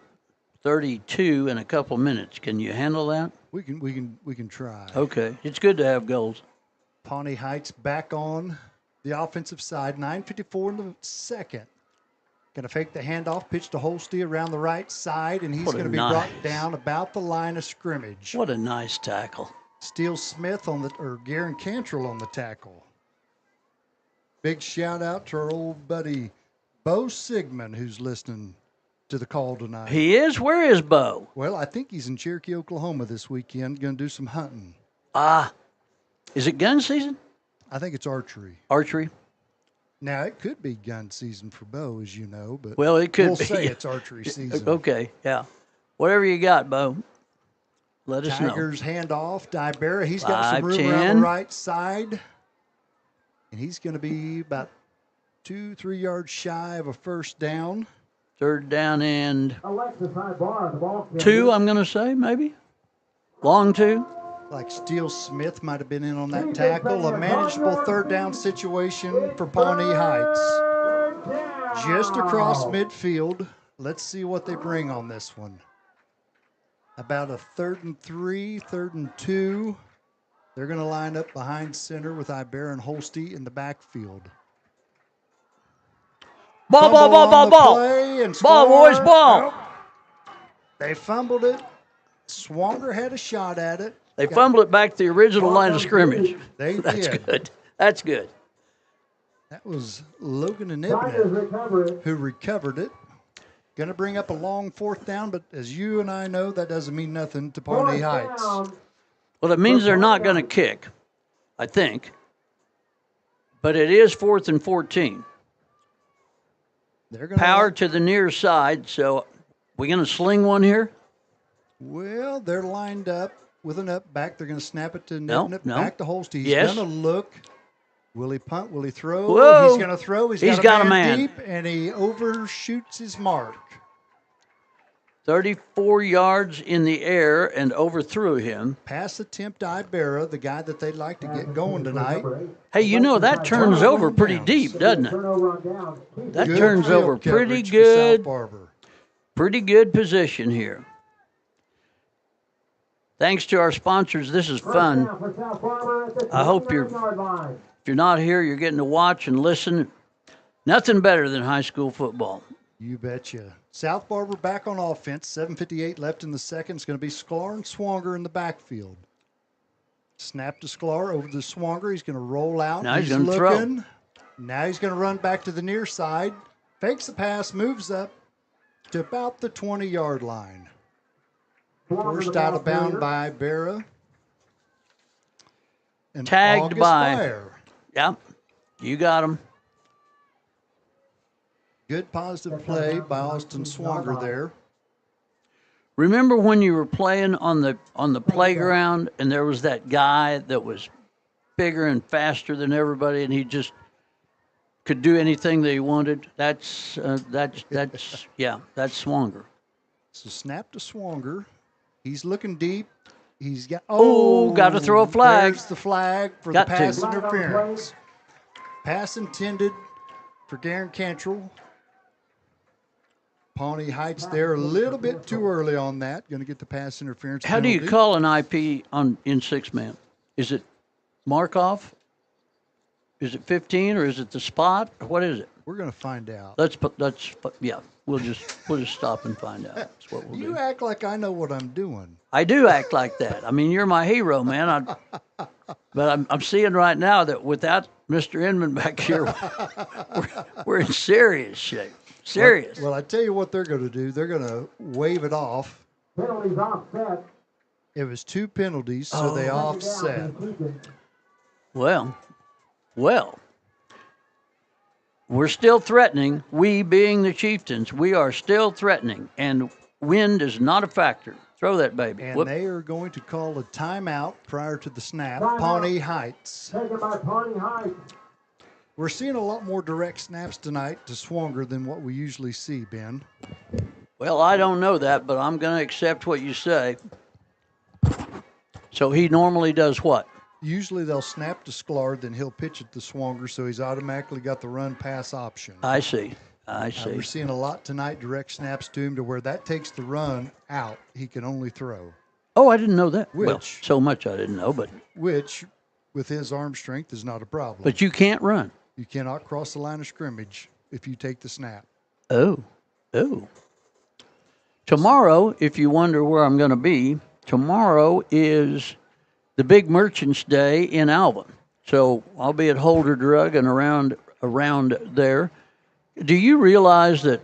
32 in a couple minutes. Can you handle that? We can try. Okay. It's good to have goals. Pawnee Heights back on the offensive side. 9:54 in the second. Going to fake the handoff, pitch to Holste around the right side, and he's going to be brought down about the line of scrimmage. What a nice tackle. Steele Smith Garen Cantrell on the tackle. Big shout out to our old buddy Bo Sigmund, who's listening to the call tonight. He is? Where is Bo? Well, I think he's in Cherokee, Oklahoma this weekend, going to do some hunting. Is it gun season? I think it's archery. Archery? Now, it could be gun season for Bo, as you know, but well, it could we'll be. say it's archery season. Okay, yeah. Whatever you got, Bo, let us know. Tigers hand off. Ibarra, he's got some 5, room around 10. the right side. And he's going to be about 2-3 yards shy of a first down. Third down and Alexis Ibarra, the ball carrier. 2, I'm going to say, maybe. Long 2. Like Steele Smith might have been in on that tackle. A manageable third down situation for Pawnee Heights. Just across midfield. Let's see what they bring on this one. About a 3rd and 3, 3rd and 2. They're going to line up behind center with Ibarra and Holste in the backfield. Ball. Ball, boys, ball. Nope. They fumbled it. Swanger had a shot at it. They fumbled it back to the original line of scrimmage. That's did. good. That's good. That was Logan and Ibn who recovered it. Going to bring up a long 4th down, but as you and I know, that doesn't mean nothing to Pawnee Heights. Well, it means they're not going to kick, I think. But it is 4th and 14. They're going Power to the near side, so we going to sling one here? Well, they're lined up with an up back. They're going to snap it to No. back to Holste. He's Yes. going to look. Will he punt? Will he throw? Whoa. He's going to throw. He's got a man. Deep, and he overshoots his mark. 34 yards in the air and overthrew him. Pass attempt to Ibarra, the guy that they'd like to get going tonight. Hey, you know, that turns over pretty deep, doesn't it? That turns field over pretty coverage for South good. Barber. Pretty good position here. Thanks to our sponsors, this is fun. I hope if you're not here, you're getting to watch and listen. Nothing better than high school football. You betcha. South Barber back on offense. 7:58 left in the second. It's going to be Sklar and Swanger in the backfield. Snap to Sklar over to Swanger. He's going to roll out. Now he's going to throw. Now he's going to run back to the near side. Fakes the pass, moves up to about the 20-yard line. First out of bound by Ibarra. And Tagged August by. Fire. Yeah, you got him. Good positive play by Austin Swanger there. Remember when you were playing on the playground and there was that guy that was bigger and faster than everybody, and he just could do anything that he wanted. That's yeah, that's Swanger. So snap to Swanger. He's looking deep. He's got got to throw a flag. There's the flag for Got the to. pass interference. Pass intended for Darren Cantrell. Pawnee Heights there a little bit too early on that. Going to get the pass interference. How do you penalty. call an IP in 6-man? Is it Markov? Is it 15 or is it the spot? What is it? We're going to find out. Yeah. We'll just stop and find out. That's what we'll You do. act like I know what I'm doing. I do act like that. I mean, you're my hero, man. But I'm seeing right now that without Mr. Inman back here, we're in serious shape. Serious. Well, I tell you what they're going to do. They're going to wave it off. Penalties offset. It was 2 penalties, so they offset. Well, we're still threatening. We being the Chieftains, we are still threatening, and wind is not a factor. Throw that baby. And Whoop. they are going to call a timeout prior to the snap. Timeout. Pawnee Heights. Taken by Pawnee Heights. We're seeing a lot more direct snaps tonight to Swanger than what we usually see, Ben. Well, I don't know that, but I'm going to accept what you say. So he normally does what? Usually they'll snap to Sklar, then he'll pitch it to Swanger, so he's automatically got the run-pass option. I see. We're seeing a lot tonight, direct snaps to him, to where that takes the run out. He can only throw. Oh, I didn't know that. Well, Which- so much I didn't know, but Which, with his arm strength, is not a problem. but you can't run. You cannot cross the line of scrimmage if you take the snap. Oh. Tomorrow, if you wonder where I'm going to be, tomorrow is the big Merchants Day in Alvin. So I'll be at Holder Drug and around there. Do you realize that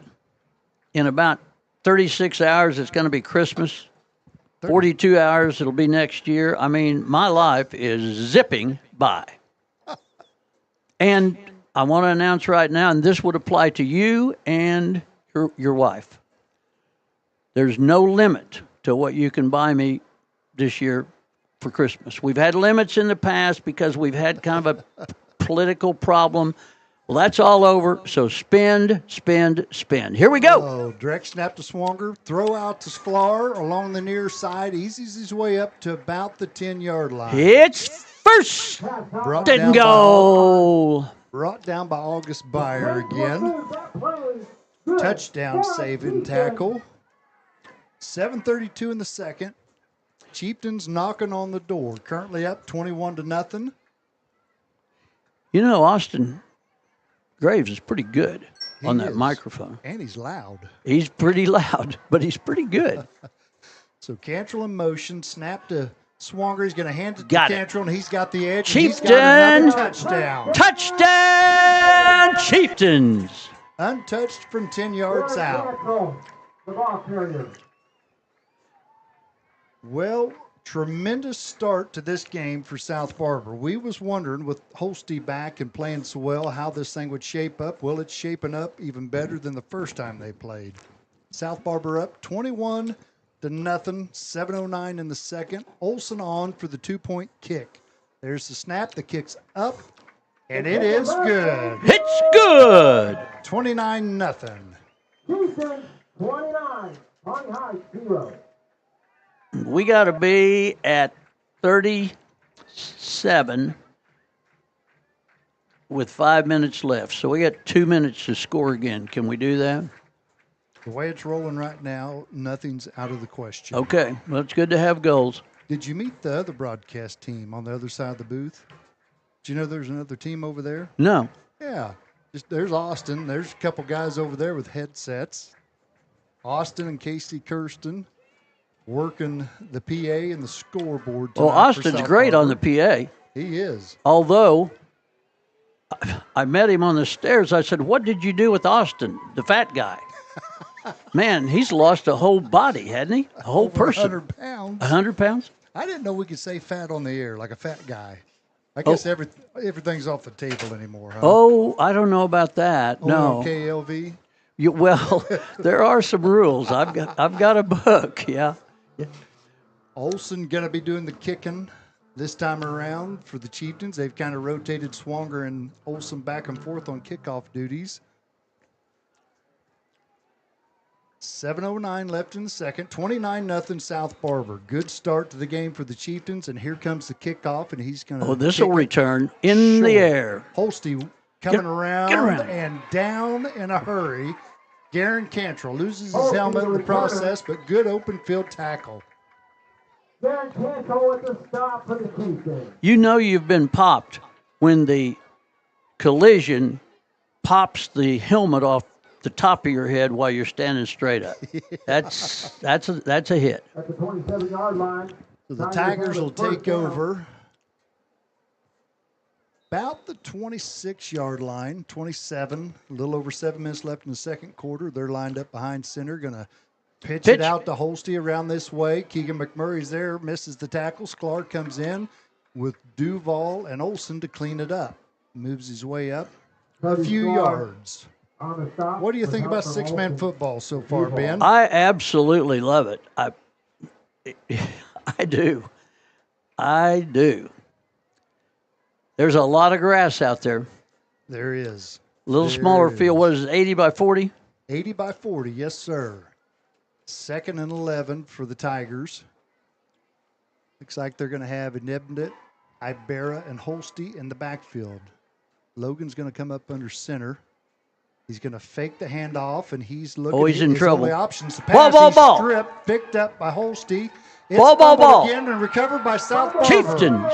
in about 36 hours it's going to be Christmas? 42 hours it'll be next year. I mean, my life is zipping by. And I want to announce right now, and this would apply to you and your wife. There's no limit to what you can buy me this year for Christmas. We've had limits in the past because we've had kind of a political problem. Well, that's all over, so spend. Here we go. Oh, direct snap to Swanger. Throw out to Sklar along the near side. Eases his way up to about the 10-yard line. It's first Brought and down by- goal. Brought down by August Beyer again. Touchdown saving tackle. 7:32 in the second. Chieftains knocking on the door. Currently up 21-0. You know, Austin Graves is pretty good on that is. microphone. And he's loud. He's pretty loud, but he's pretty good. So Cantrell in motion. Snap to Swanger. He's going to hand it Got to it. Cantrell, and he's got the edge. Chieftain! And he's got another touchdown. Touchdown, Chieftains! Untouched from 10 yards out. The ball carrier. Well, tremendous start to this game for South Barber. We was wondering, with Holste back and playing so well, how this thing would shape up. Well, it's shaping up even better than the first time they played. South Barber up 21-0, 7:09 in the second. Olsen on for the 2-point kick. There's the snap. The kick's up, and it is good. It's good. 29-0. Houston 29. Pawnee Heights 0. We got to be at 37 with 5 minutes left. So we got 2 minutes to score again. Can we do that? The way it's rolling right now, nothing's out of the question. Okay. Well, it's good to have goals. Did you meet the other broadcast team on the other side of the booth? Did you know there's another team over there? No. Yeah. There's Austin. There's a couple guys over there with headsets. Austin and Casey Kirsten working the PA and the scoreboard tonight. Well, Austin's great on the PA. He is. Although I met him on the stairs. I said, "What did you do with Austin, the fat guy?" Man, he's lost a whole body, hadn't he? A whole Over person. 100 pounds. 100 pounds? I didn't know we could say fat on the air, like a fat guy. I guess everything's off the table anymore, huh? Oh, I don't know about that. Only No. on KLV? Well, there are some rules. I've got a book. Yeah. Olsen going to be doing the kicking. This time around for the Chieftains, they've kind of rotated Swanger and Olson back and forth on kickoff duties. 7:09 left in the second. 29-0 South Barber. Good start to the game for the Chieftains, and here comes the kickoff, and he's going to. Oh, this will return in the air. Holste coming around around and down in a hurry. Garen Cantrell loses his helmet in the process, but good open field tackle. Garen Cantrell with the stop for the Chieftains. You know you've been popped when the collision pops the helmet off the top of your head while you're standing straight up. That's a hit. At the 27-yard line. So the Tigers will take over about the 26-yard line, 27, a little over 7 minutes left in the second quarter. They're lined up behind center, going to pitch it out to Holste around this way. Keegan McMurray's there, misses the tackle. Sklar comes in with Duval and Olson to clean it up. Moves his way up a few yards. What do you think about six-man football so far, Ben? I absolutely love it. I do. There's a lot of grass out there. There is. A little smaller field. What is it, 80 by 40? 80 by 40, yes, sir. 2nd and 11 for the Tigers. Looks like they're going to have Inebnet, Ibarra, and Holste in the backfield. Logan's going to come up under center. He's going to fake the handoff, and he's looking. Oh, he's in trouble. Only options to pass. Ball. Stripped, picked up by Holste. It's Ball. again and recovered by South Barber. Chieftains.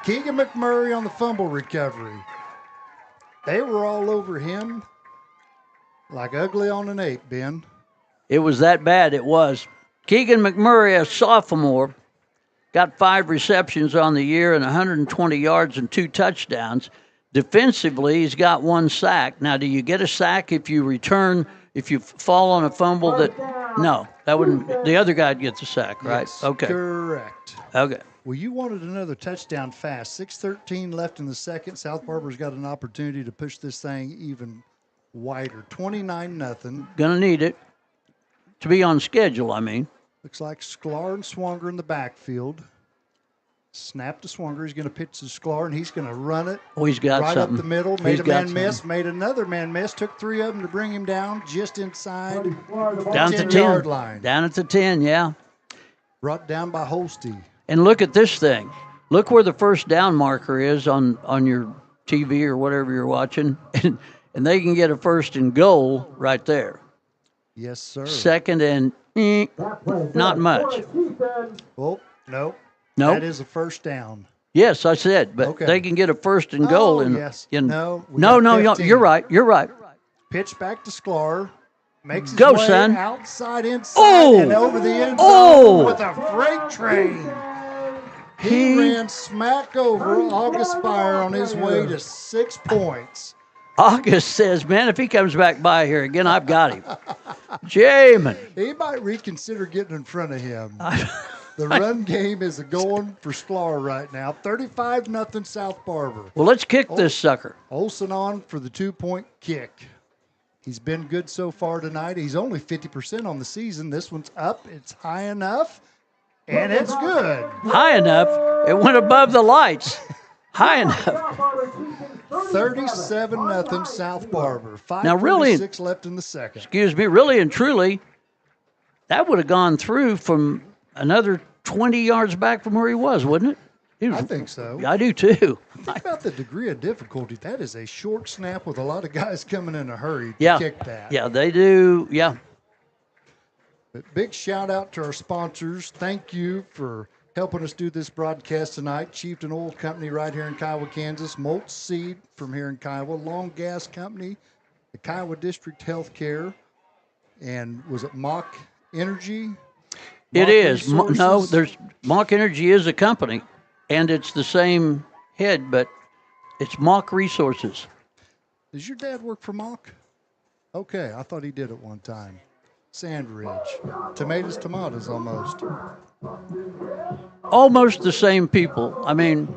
Keegan McMurray on the fumble recovery. They were all over him like ugly on an ape, Ben. It was that bad. It was. Keegan McMurray, a sophomore, got 5 receptions on the year and 120 yards and 2 touchdowns. Defensively, he's got 1 sack. Now, do you get a sack if you fall on a fumble no, that wouldn't, the other guy gets a sack, right? Yes, okay. Correct. Okay. Well, you wanted another touchdown fast. 6:13 left in the second. South Barber's got an opportunity to push this thing even wider. 29-0. Gonna need it to be on schedule, I mean. Looks like Sklar and Swanger in the backfield. Snap to Swanger. He's going to pitch to Sklar, and he's going to run it. Oh, he's got right something. Up the middle. Made He's a man miss. Made another man miss. Took 3 of them to bring him down just inside Down the to 10-yard 10. line. Down at the 10, yeah. Brought down by Holste. And look at this thing. Look where the first down marker is on your TV or whatever you're watching. And they can get a 1st and goal right there. Yes, sir. 2nd and not much. Oh, no. No. That is a 1st down. Yes, I said, but Okay. they can get a 1st and goal. Yes. No, we no, got 15. you're right. You're right. Pitch back to Sklar. Makes his Go, way son. outside, inside, and over the end zone with a freight train. He ran smack over August Spire on his way to 6 points. August says, man, if he comes back by here again, I've got him. Jamin. He might reconsider getting in front of him. The run game is going for Sklar right now. 35-0 South Barber. Well, let's kick this sucker. Olson on for the 2-point kick. He's been good so far tonight. He's only 50% on the season. This one's up. It's high enough, and it's good. High enough. It went above the lights. High enough. 37-0 South Barber. 5:46 left in the second. Excuse me, really and truly, that would have gone through from another 20 yards back from where he was, wouldn't it? I think so. I do too. Think about the degree of difficulty. That is a short snap with a lot of guys coming in a hurry to kick that. Yeah, they do. Yeah. But big shout out to our sponsors. Thank you for helping us do this broadcast tonight. Chieftain Oil Company right here in Kiowa, Kansas. Molt Seed from here in Kiowa. Long Gas Company. The Kiowa District Healthcare. And was it Mock Energy? It is. Resources? Mock Energy is a company, and it's the same head, but it's Mock Resources. Does your dad work for Mock? Okay, I thought he did at one time. Sandridge. Tomatoes almost. Almost the same people. I mean,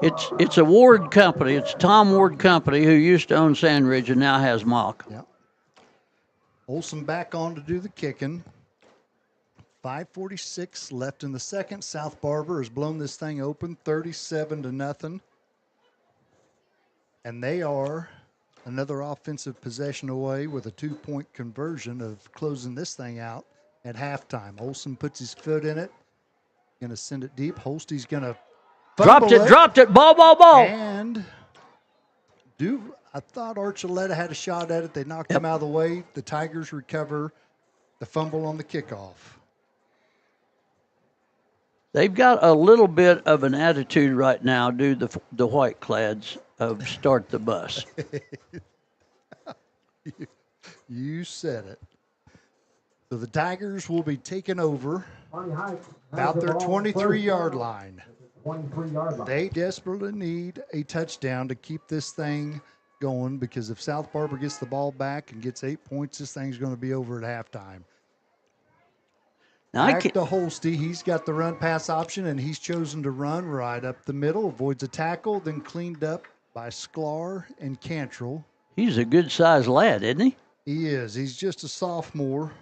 it's a Ward company. It's Tom Ward Company who used to own Sandridge and now has Mock. Yeah. Olson back on to do the kicking. 5:46 left in the second. South Barber has blown this thing open 37-0. And they are another offensive possession away with a 2-point conversion of closing this thing out at halftime. Olson puts his foot in it. Going to send it deep. Holstey's going to dropped it. Ball. And I thought Archuleta had a shot at it. They knocked him out of the way. The Tigers recover the fumble on the kickoff. They've got a little bit of an attitude right now, do the White Clads of start the bus. You said it. So the Tigers will be taking over about their 23-yard line. 23-yard line. They desperately need a touchdown to keep this thing going, because if South Barber gets the ball back and gets 8 points, this thing's going to be over at halftime. Now Back to Holstey. He's got the run-pass option, and he's chosen to run right up the middle, avoids a tackle, then cleaned up by Sklar and Cantrell. He's a good-sized lad, isn't he? He is. He's just a sophomore.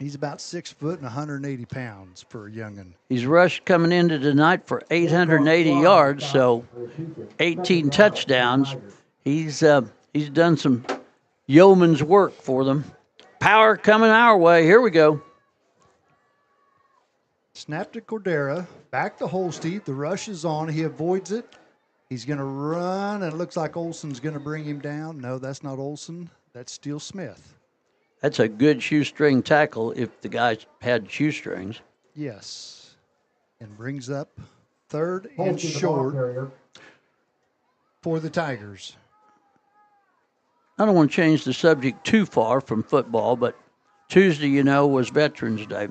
He's about 6 foot and 180 pounds for a young'un. He's rushed coming into tonight for 880 yards, so 18 touchdowns. He's done some yeoman's work for them. Power coming our way. Here we go. Snap to Cordera, back to Holstey. The rush is on. He avoids it. He's going to run, and it looks like Olson's going to bring him down. No, that's not Olson. That's Steele Smith. That's a good shoestring tackle if the guy had shoestrings. Yes. And brings up third and short for the Tigers. I don't want to change the subject too far from football, but Tuesday, was Veterans Day.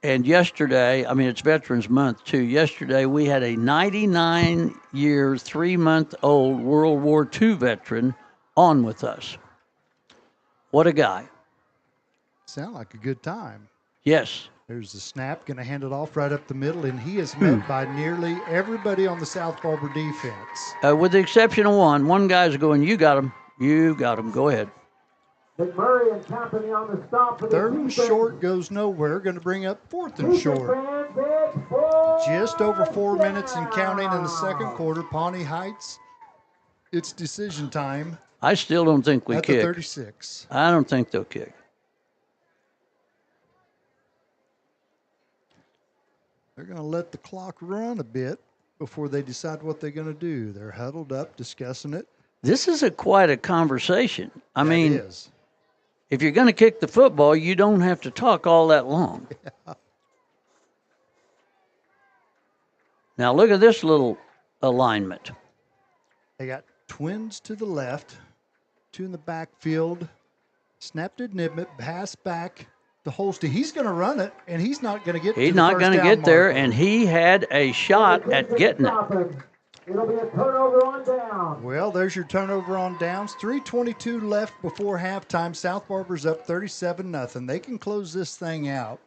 And yesterday, it's Veterans Month too. Yesterday, we had a 99-year, 3-month-old World War II veteran on with us. What a guy. Sound like a good time. Yes. There's the snap, going to hand it off right up the middle, and he is met by nearly everybody on the South Barber defense. With the exception of one guy's going, you got him, go ahead. McMurray and company on the stop for the Third and short goes nowhere. Going to bring up fourth and short. Just over 4 minutes and counting in the second quarter. Pawnee Heights, it's decision time. I still don't think we kick. kick. At the 36. I don't think they'll kick. They're going to let the clock run a bit before they decide what they're going to do. They're huddled up discussing it. This is quite a conversation. I mean, it is. If you're going to kick the football, you don't have to talk all that long. Yeah. Now look at this little alignment. They got twins to the left, two in the backfield. Snap to Nibmet, pass back to Holstey. He's going to run it, and he's not going to get. He's not going to get there, and he had a shot at getting it. It'll be a turnover on down. Well, there's your turnover on downs. 3:22 left before halftime. South Barber's up 37-0. They can close this thing out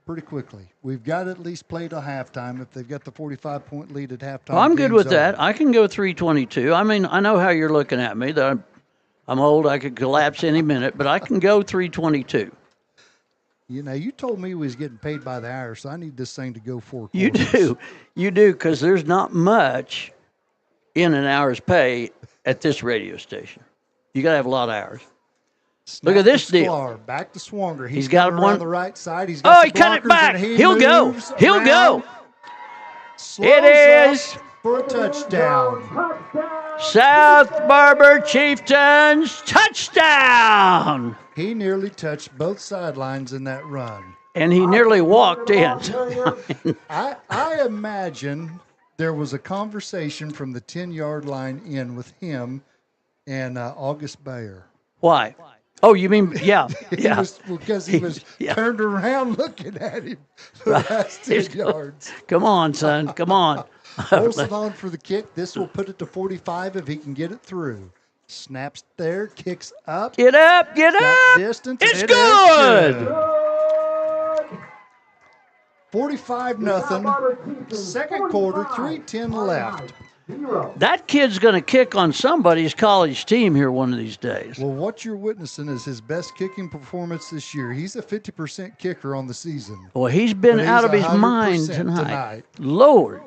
pretty quickly. We've got to at least play till halftime if they've got the 45-point lead at halftime. Well, I'm good with that. I can go 3:22. I mean, I know how you're looking at me. That I'm old. I could collapse any minute, but I can go 3:22. You told me we was getting paid by the hour, so I need this thing to go 4 quarters. You do, because there's not much in an hour's pay at this radio station. You got to have a lot of hours. Look at this deal. Back to Swanger. He's got one on the right side. He's got he cut it back. He'll go. He'll go. It is for a touchdown. South Barber Chieftains touchdown. He nearly touched both sidelines in that run. And he nearly walked in. I imagine there was a conversation from the 10-yard line in with him and August Bayer. Why? Oh, you mean, yeah. Because he was turned around looking at him the last 10 yards. Come on, son. Come on. Olson on for the kick. This will put it to 45 if he can get it through. Snaps there, kicks up. Get up. Distance. It's good. 45-0. Second quarter, 3:10 left. That kid's going to kick on somebody's college team here one of these days. Well, what you're witnessing is his best kicking performance this year. He's a 50% kicker on the season. Well, he's been But out of he's his mind 100% tonight. Lord.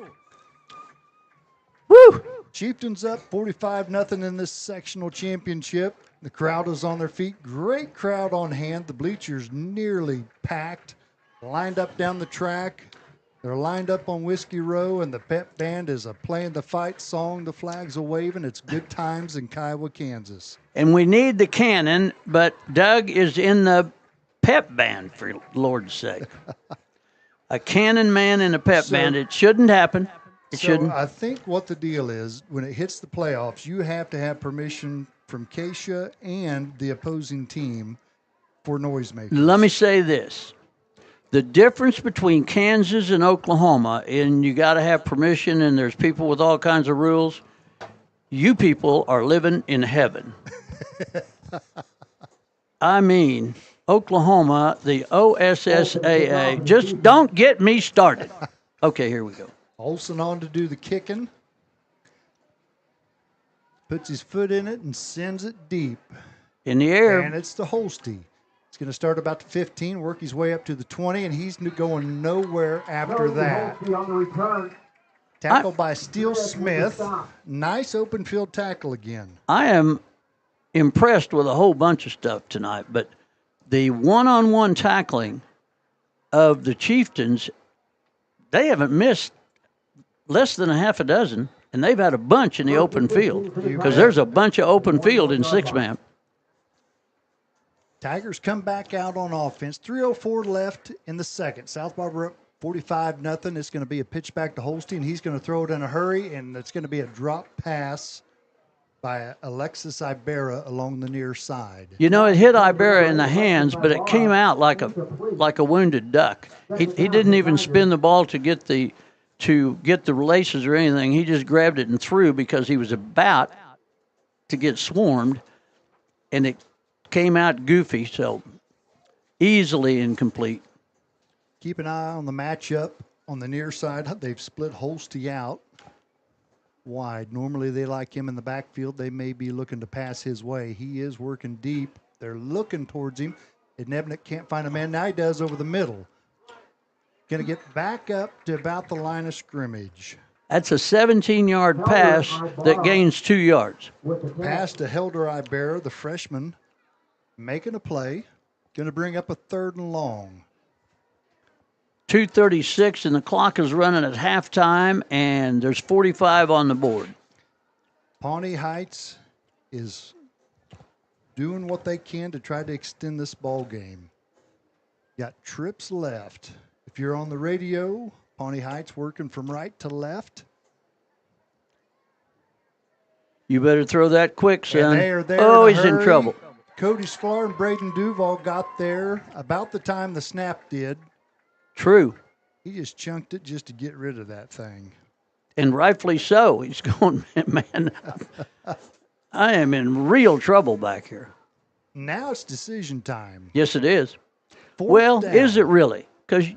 Woo! Chieftains up 45-0 in this sectional championship. The crowd is on their feet. Great crowd on hand. The bleachers nearly packed, lined up down the track. They're lined up on Whiskey Row, and the pep band is playing the fight song. The flags are waving. It's good times in Kiowa, Kansas. And we need the cannon, but Doug is in the pep band, for Lord's sake. A cannon man in a pep band. It shouldn't happen. It shouldn't. I think what the deal is, when it hits the playoffs, you have to have permission from KSHSAA and the opposing team for noisemakers. Let me say this. The difference between Kansas and Oklahoma, and you got to have permission, and there's people with all kinds of rules. You people are living in heaven. I mean, Oklahoma, the KSHSAA, just don't get me started. Okay, here we go. Olsen on to do the kicking. Puts his foot in it and sends it deep. In the air. And it's the Holste. He's going to start about the 15, work his way up to the 20, and he's going nowhere after that. Tackle by Steele Smith. Nice open field tackle again. I am impressed with a whole bunch of stuff tonight, but the one-on-one tackling of the Chieftains, they haven't missed less than a half a dozen, and they've had a bunch in the open field because there's a bunch of open field in six-man. Tigers come back out on offense. 3:04 left in the second. South Barber up 45-0. It's going to be a pitch back to Holstein. He's going to throw it in a hurry, and it's going to be a drop pass by Alexis Ibarra along the near side. You know, it hit Ibarra in the hands, but it came out like a wounded duck. He didn't even spin the ball to get the laces or anything. He just grabbed it and threw because he was about to get swarmed, and it came out goofy, so easily incomplete. Keep an eye on the matchup on the near side. They've split Holste out wide. Normally they like him in the backfield. They may be looking to pass his way. He is working deep. They're looking towards him. And Nebnick can't find a man. Now he does over the middle. Going to get back up to about the line of scrimmage. That's a 17-yard pass that gains 2 yards. Pass to Helder Ibarra, the freshman, making a play. Going to bring up a 3rd and long. 2:36, and the clock is running at halftime, and there's 45 on the board. Pawnee Heights is doing what they can to try to extend this ball game. Got trips left. If you're on the radio, Pawnee Heights working from right to left. You better throw that quick, son. And they are there oh, he's hurry. in trouble. Cody Sklar and Braden Duval got there about the time the snap did. True. He just chunked it just to get rid of that thing. And rightfully so. He's going, man, I am in real trouble back here. Now it's decision time. Yes, it is. 4th Well, down. is it really? Because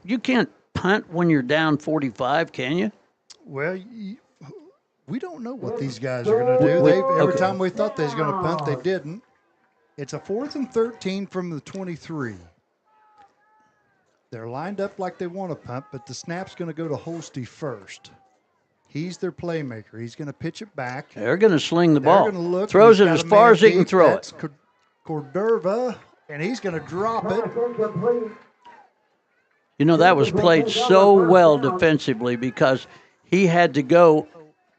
you can't punt when you're down 45, can you? Well, we don't know what these guys are going to do. Every time we thought they was going to punt, they didn't. It's a 4th and 13 from the 23. They're lined up like they want to punt, but the snap's going to go to Holste first. He's their playmaker. He's going to pitch it back. They're going to sling the ball. They're going to look. Throws He's it got as a far man as he can deep. throw That's it. Cordova, and he's going to drop it. You know, that was played so well defensively because he had to go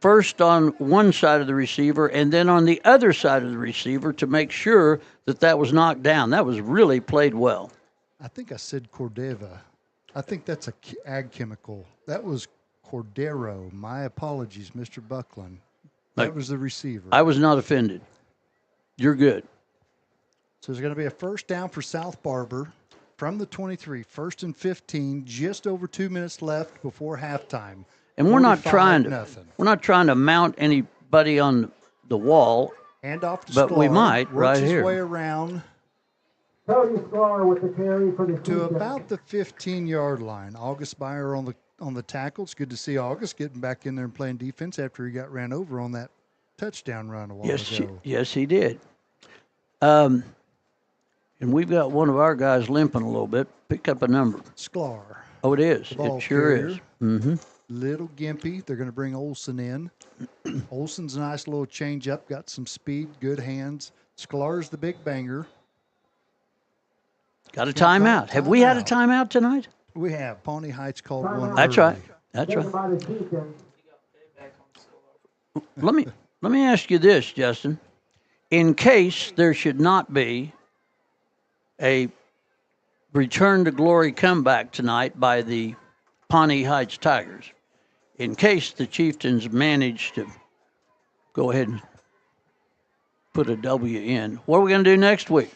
first on one side of the receiver and then on the other side of the receiver to make sure that that was knocked down. That was really played well. I think I said Cordova. I think that's a ag chemical. That was Cordero. My apologies, Mr. Buckland. That was the receiver. I was not offended. You're good. So there's going to be a 1st down for South Barber from the 23. 1st and 15, just over 2 minutes left before halftime. And we're not trying to mount anybody on the wall. Hand off to But Sklar, we might works right his here. way around Cody Sklar with the carry for the to about the 15-yard line. August Beyer on the on the tackle. It's good to see August getting back in there and playing defense after he got ran over on that touchdown run a while ago. Yes, he did. And we've got one of our guys limping a little bit. Pick up a number. Sklar. Oh, it is. Ball It sure carrier. is. Mm-hmm. Little gimpy. They're going to bring Olson in. Olson's a nice little change up. Got some speed, good hands. Sklar's the big banger. Got a timeout. Have we had a timeout tonight? We have. Pawnee Heights called one. That's early. right. That's right. By the Deacons. Let me ask you this, Justin. In case there should not be a return to glory comeback tonight by the Pawnee Heights Tigers, in case the Chieftains manage to go ahead and put a W in, what are we going to do next week?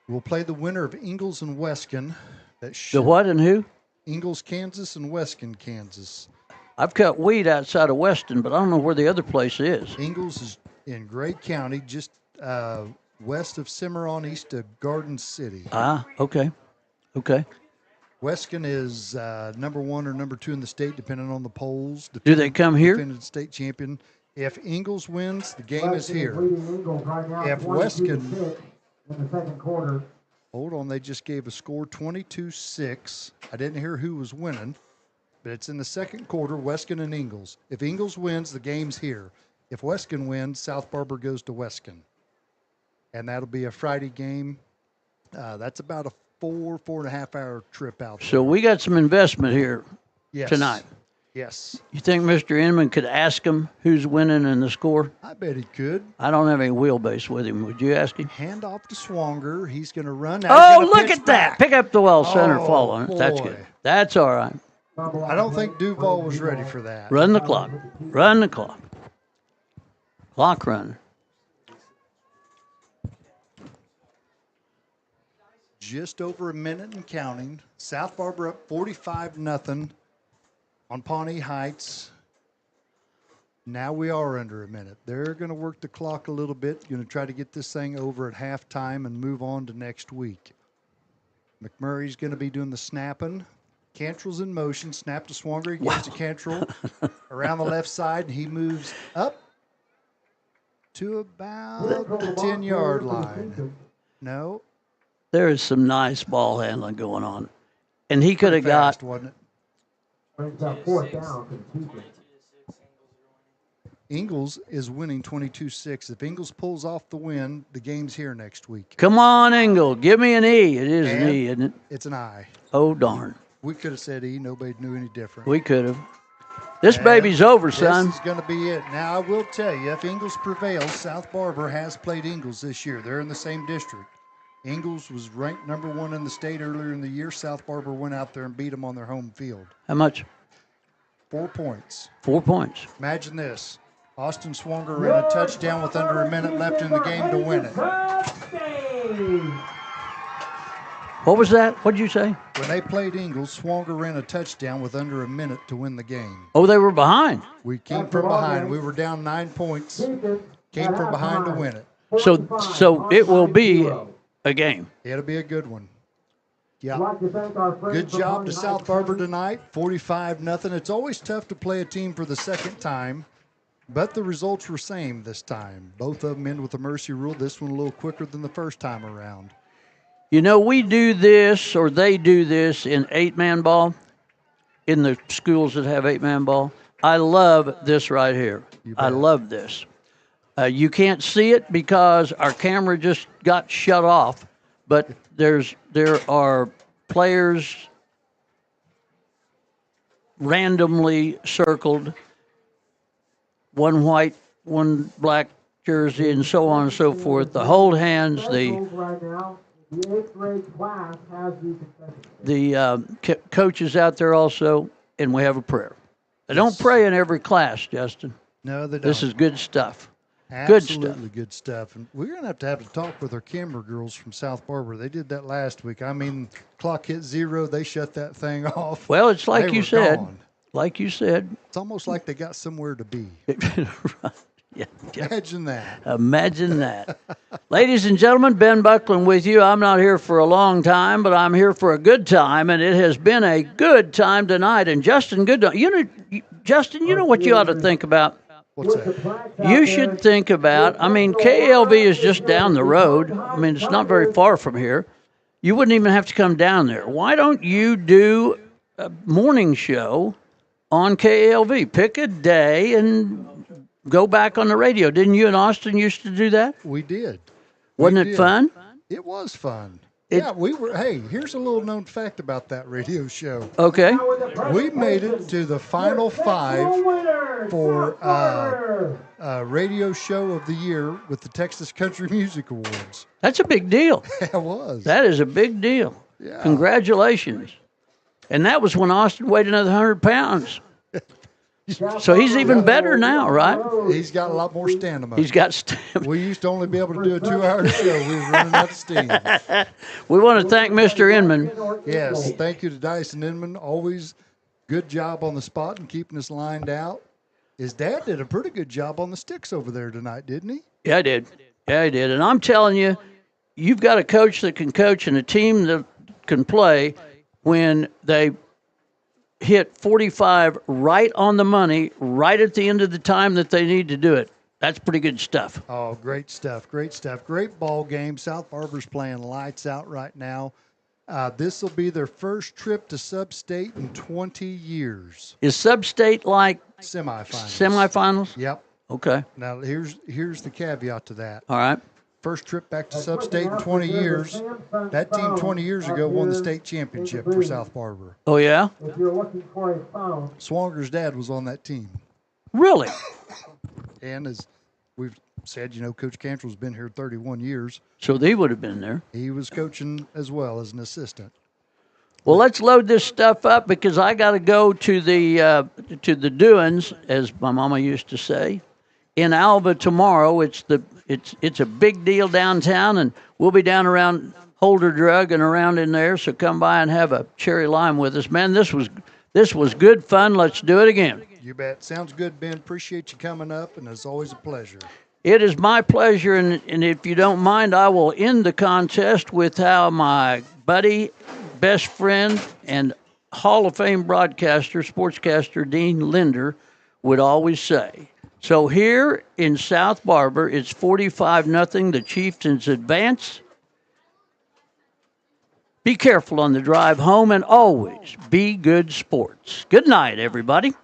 We'll play the winner of Ingalls and Weskin. The what and who? Ingalls, Kansas, and Weskin, Kansas. I've cut weed outside of Weston, but I don't know where the other place is. Ingalls is in Gray County, just west of Cimarron, east of Garden City. Ah, okay. Weskin is number 1 or number 2 in the state, depending on the polls. Do they come here? Defending state champion. If Ingalls wins, the game is here. Right now, If 22-6 Weskin, in the second quarter. hold on, they just gave a score 22-6. I didn't hear who was winning, but it's in the second quarter, Weskin and Ingalls. If Ingalls wins, the game's here. If Weskin wins, South Barber goes to Weskin. And that'll be a Friday game. That's about a 4.5 hour trip out there. So we got some investment here tonight. Yes. You think Mr. Inman could ask him who's winning in the score? I bet he could. I don't have any wheelbase with him. Would you ask him? Hand off to Swanger. He's going to run. Oh, look at that. Pick up the well center fall on it. That's boy. good. That's all right. I don't think Duval was ready for that. Run the clock. Run the clock. Clock run. Just over a minute and counting. South Barber up 45-0 on Pawnee Heights. Now we are under a minute. They're going to work the clock a little bit. Going to try to get this thing over at halftime and move on to next week. McMurray's going to be doing the snapping. Cantrell's in motion. Snap to Swanger. He gets to Cantrell around the left side, and he moves up to about the 10-yard line. No. There is some nice ball handling going on. And he could have Fast, got wasn't it? Brings up fourth down for the Deacons. Ingalls is winning 22-6. If Ingalls pulls off the win, the game's here next week. Come on, Engel. Give me an E. It is an And E, isn't it? It's an I. Oh, darn. We could have said E. Nobody knew any different. We could have. This baby's over, son. This is going to be it. Now, I will tell you, if Ingalls prevails, South Barber has played Ingalls this year. They're in the same district. Ingalls was ranked number 1 in the state earlier in the year. South Barber went out there and beat them on their home field. How much? 4 points. 4 points. Imagine this. Austin Swanger ran a touchdown with under a minute left in the game to win it. What was that? What did you say? When they played Ingalls, Swanger ran a touchdown with under a minute to win the game. Oh, they were behind. We came from behind. We were down 9 points. Came from behind to win it. So it will be a game. It'll be a good one. I'd Yeah. like to thank our friends Good from job Pawnee to South Heights Barber County. tonight. 45-0. It's always tough to play a team for the second time, but the results were same this time. Both of them end with a mercy rule. This one a little quicker than the first time around. You know, we do this, or they do this in 8-man ball, in the schools that have 8-man ball. I love this right here. I love this. You can't see it because our camera just got shut off, but there are players randomly circled, one white, one black jersey, and so on and so forth. The hold hands, Right now, the 8th grade class has the concession. the coaches out there also, and we have a prayer. They don't pray in every class, Justin. No, they don't. This is good stuff. Absolutely good stuff. And we're going to have to talk with our camera girls from South Barber. They did that last week. I mean, clock hit 0. They shut that thing off. Well, it's like They you were said. gone. Like you said. It's almost like they got somewhere to be. Right. Yeah. Imagine that. Imagine that. Ladies and gentlemen, Ben Buckland with you. I'm not here for a long time, but I'm here for a good time, and it has been a good time tonight. And Justin, Justin, you know what you ought to think about? What's that? You should think about, KLV is just down the road. It's not very far from here. You wouldn't even have to come down there. Why don't you do a morning show on KLV? Pick a day and go back on the radio. Didn't you and Austin used to do that? We did. Wasn't it fun? It was fun. Yeah, we were. Hey, here's a little known fact about that radio show. Okay. We made it to the final 5 for radio show of the year with the Texas Country Music Awards. That's a big deal. It was. That is a big deal. Yeah. Congratulations. And that was when Austin weighed another 100 pounds. So he's even better now, right? He's got a lot more stamina. He's got stamina. We used to only be able to do a 2-hour show. We were running out of steam. We want to thank Mr. Inman. Yes, thank you to Dyson Inman. Always good job on the spot and keeping us lined out. His dad did a pretty good job on the sticks over there tonight, didn't he? Yeah, I did. And I'm telling you, you've got a coach that can coach and a team that can play when they hit 45 right on the money, right at the end of the time that they need to do it. That's pretty good stuff. Oh, great stuff. Great ball game. South Barber's playing lights out right now. This will be their first trip to sub-state in 20 years. Is sub-state like semifinals? Yep. Okay. Now, here's the caveat to that. All right. First trip back to sub-state in 20 years. That team 20 years ago won the state championship for South Barber. Oh, yeah? If you're looking for a phone, Swanger's dad was on that team. Really? And as we've said, Coach Cantrell's been here 31 years. So they would have been there. He was coaching as well as an assistant. Well, let's load this stuff up because I got to go to the doings, as my mama used to say, in Alva tomorrow. It's a big deal downtown, and we'll be down around Holder Drug and around in there. So come by and have a cherry lime with us, man. This was good fun. Let's do it again. You bet. Sounds good, Ben. Appreciate you coming up, and it's always a pleasure. It is my pleasure, and if you don't mind, I will end the contest with how my buddy, best friend, and Hall of Fame broadcaster, sportscaster Dean Linder would always say. So here in South Barber, it's 45-0. The Chieftains advance. Be careful on the drive home, and always be good sports. Good night, everybody.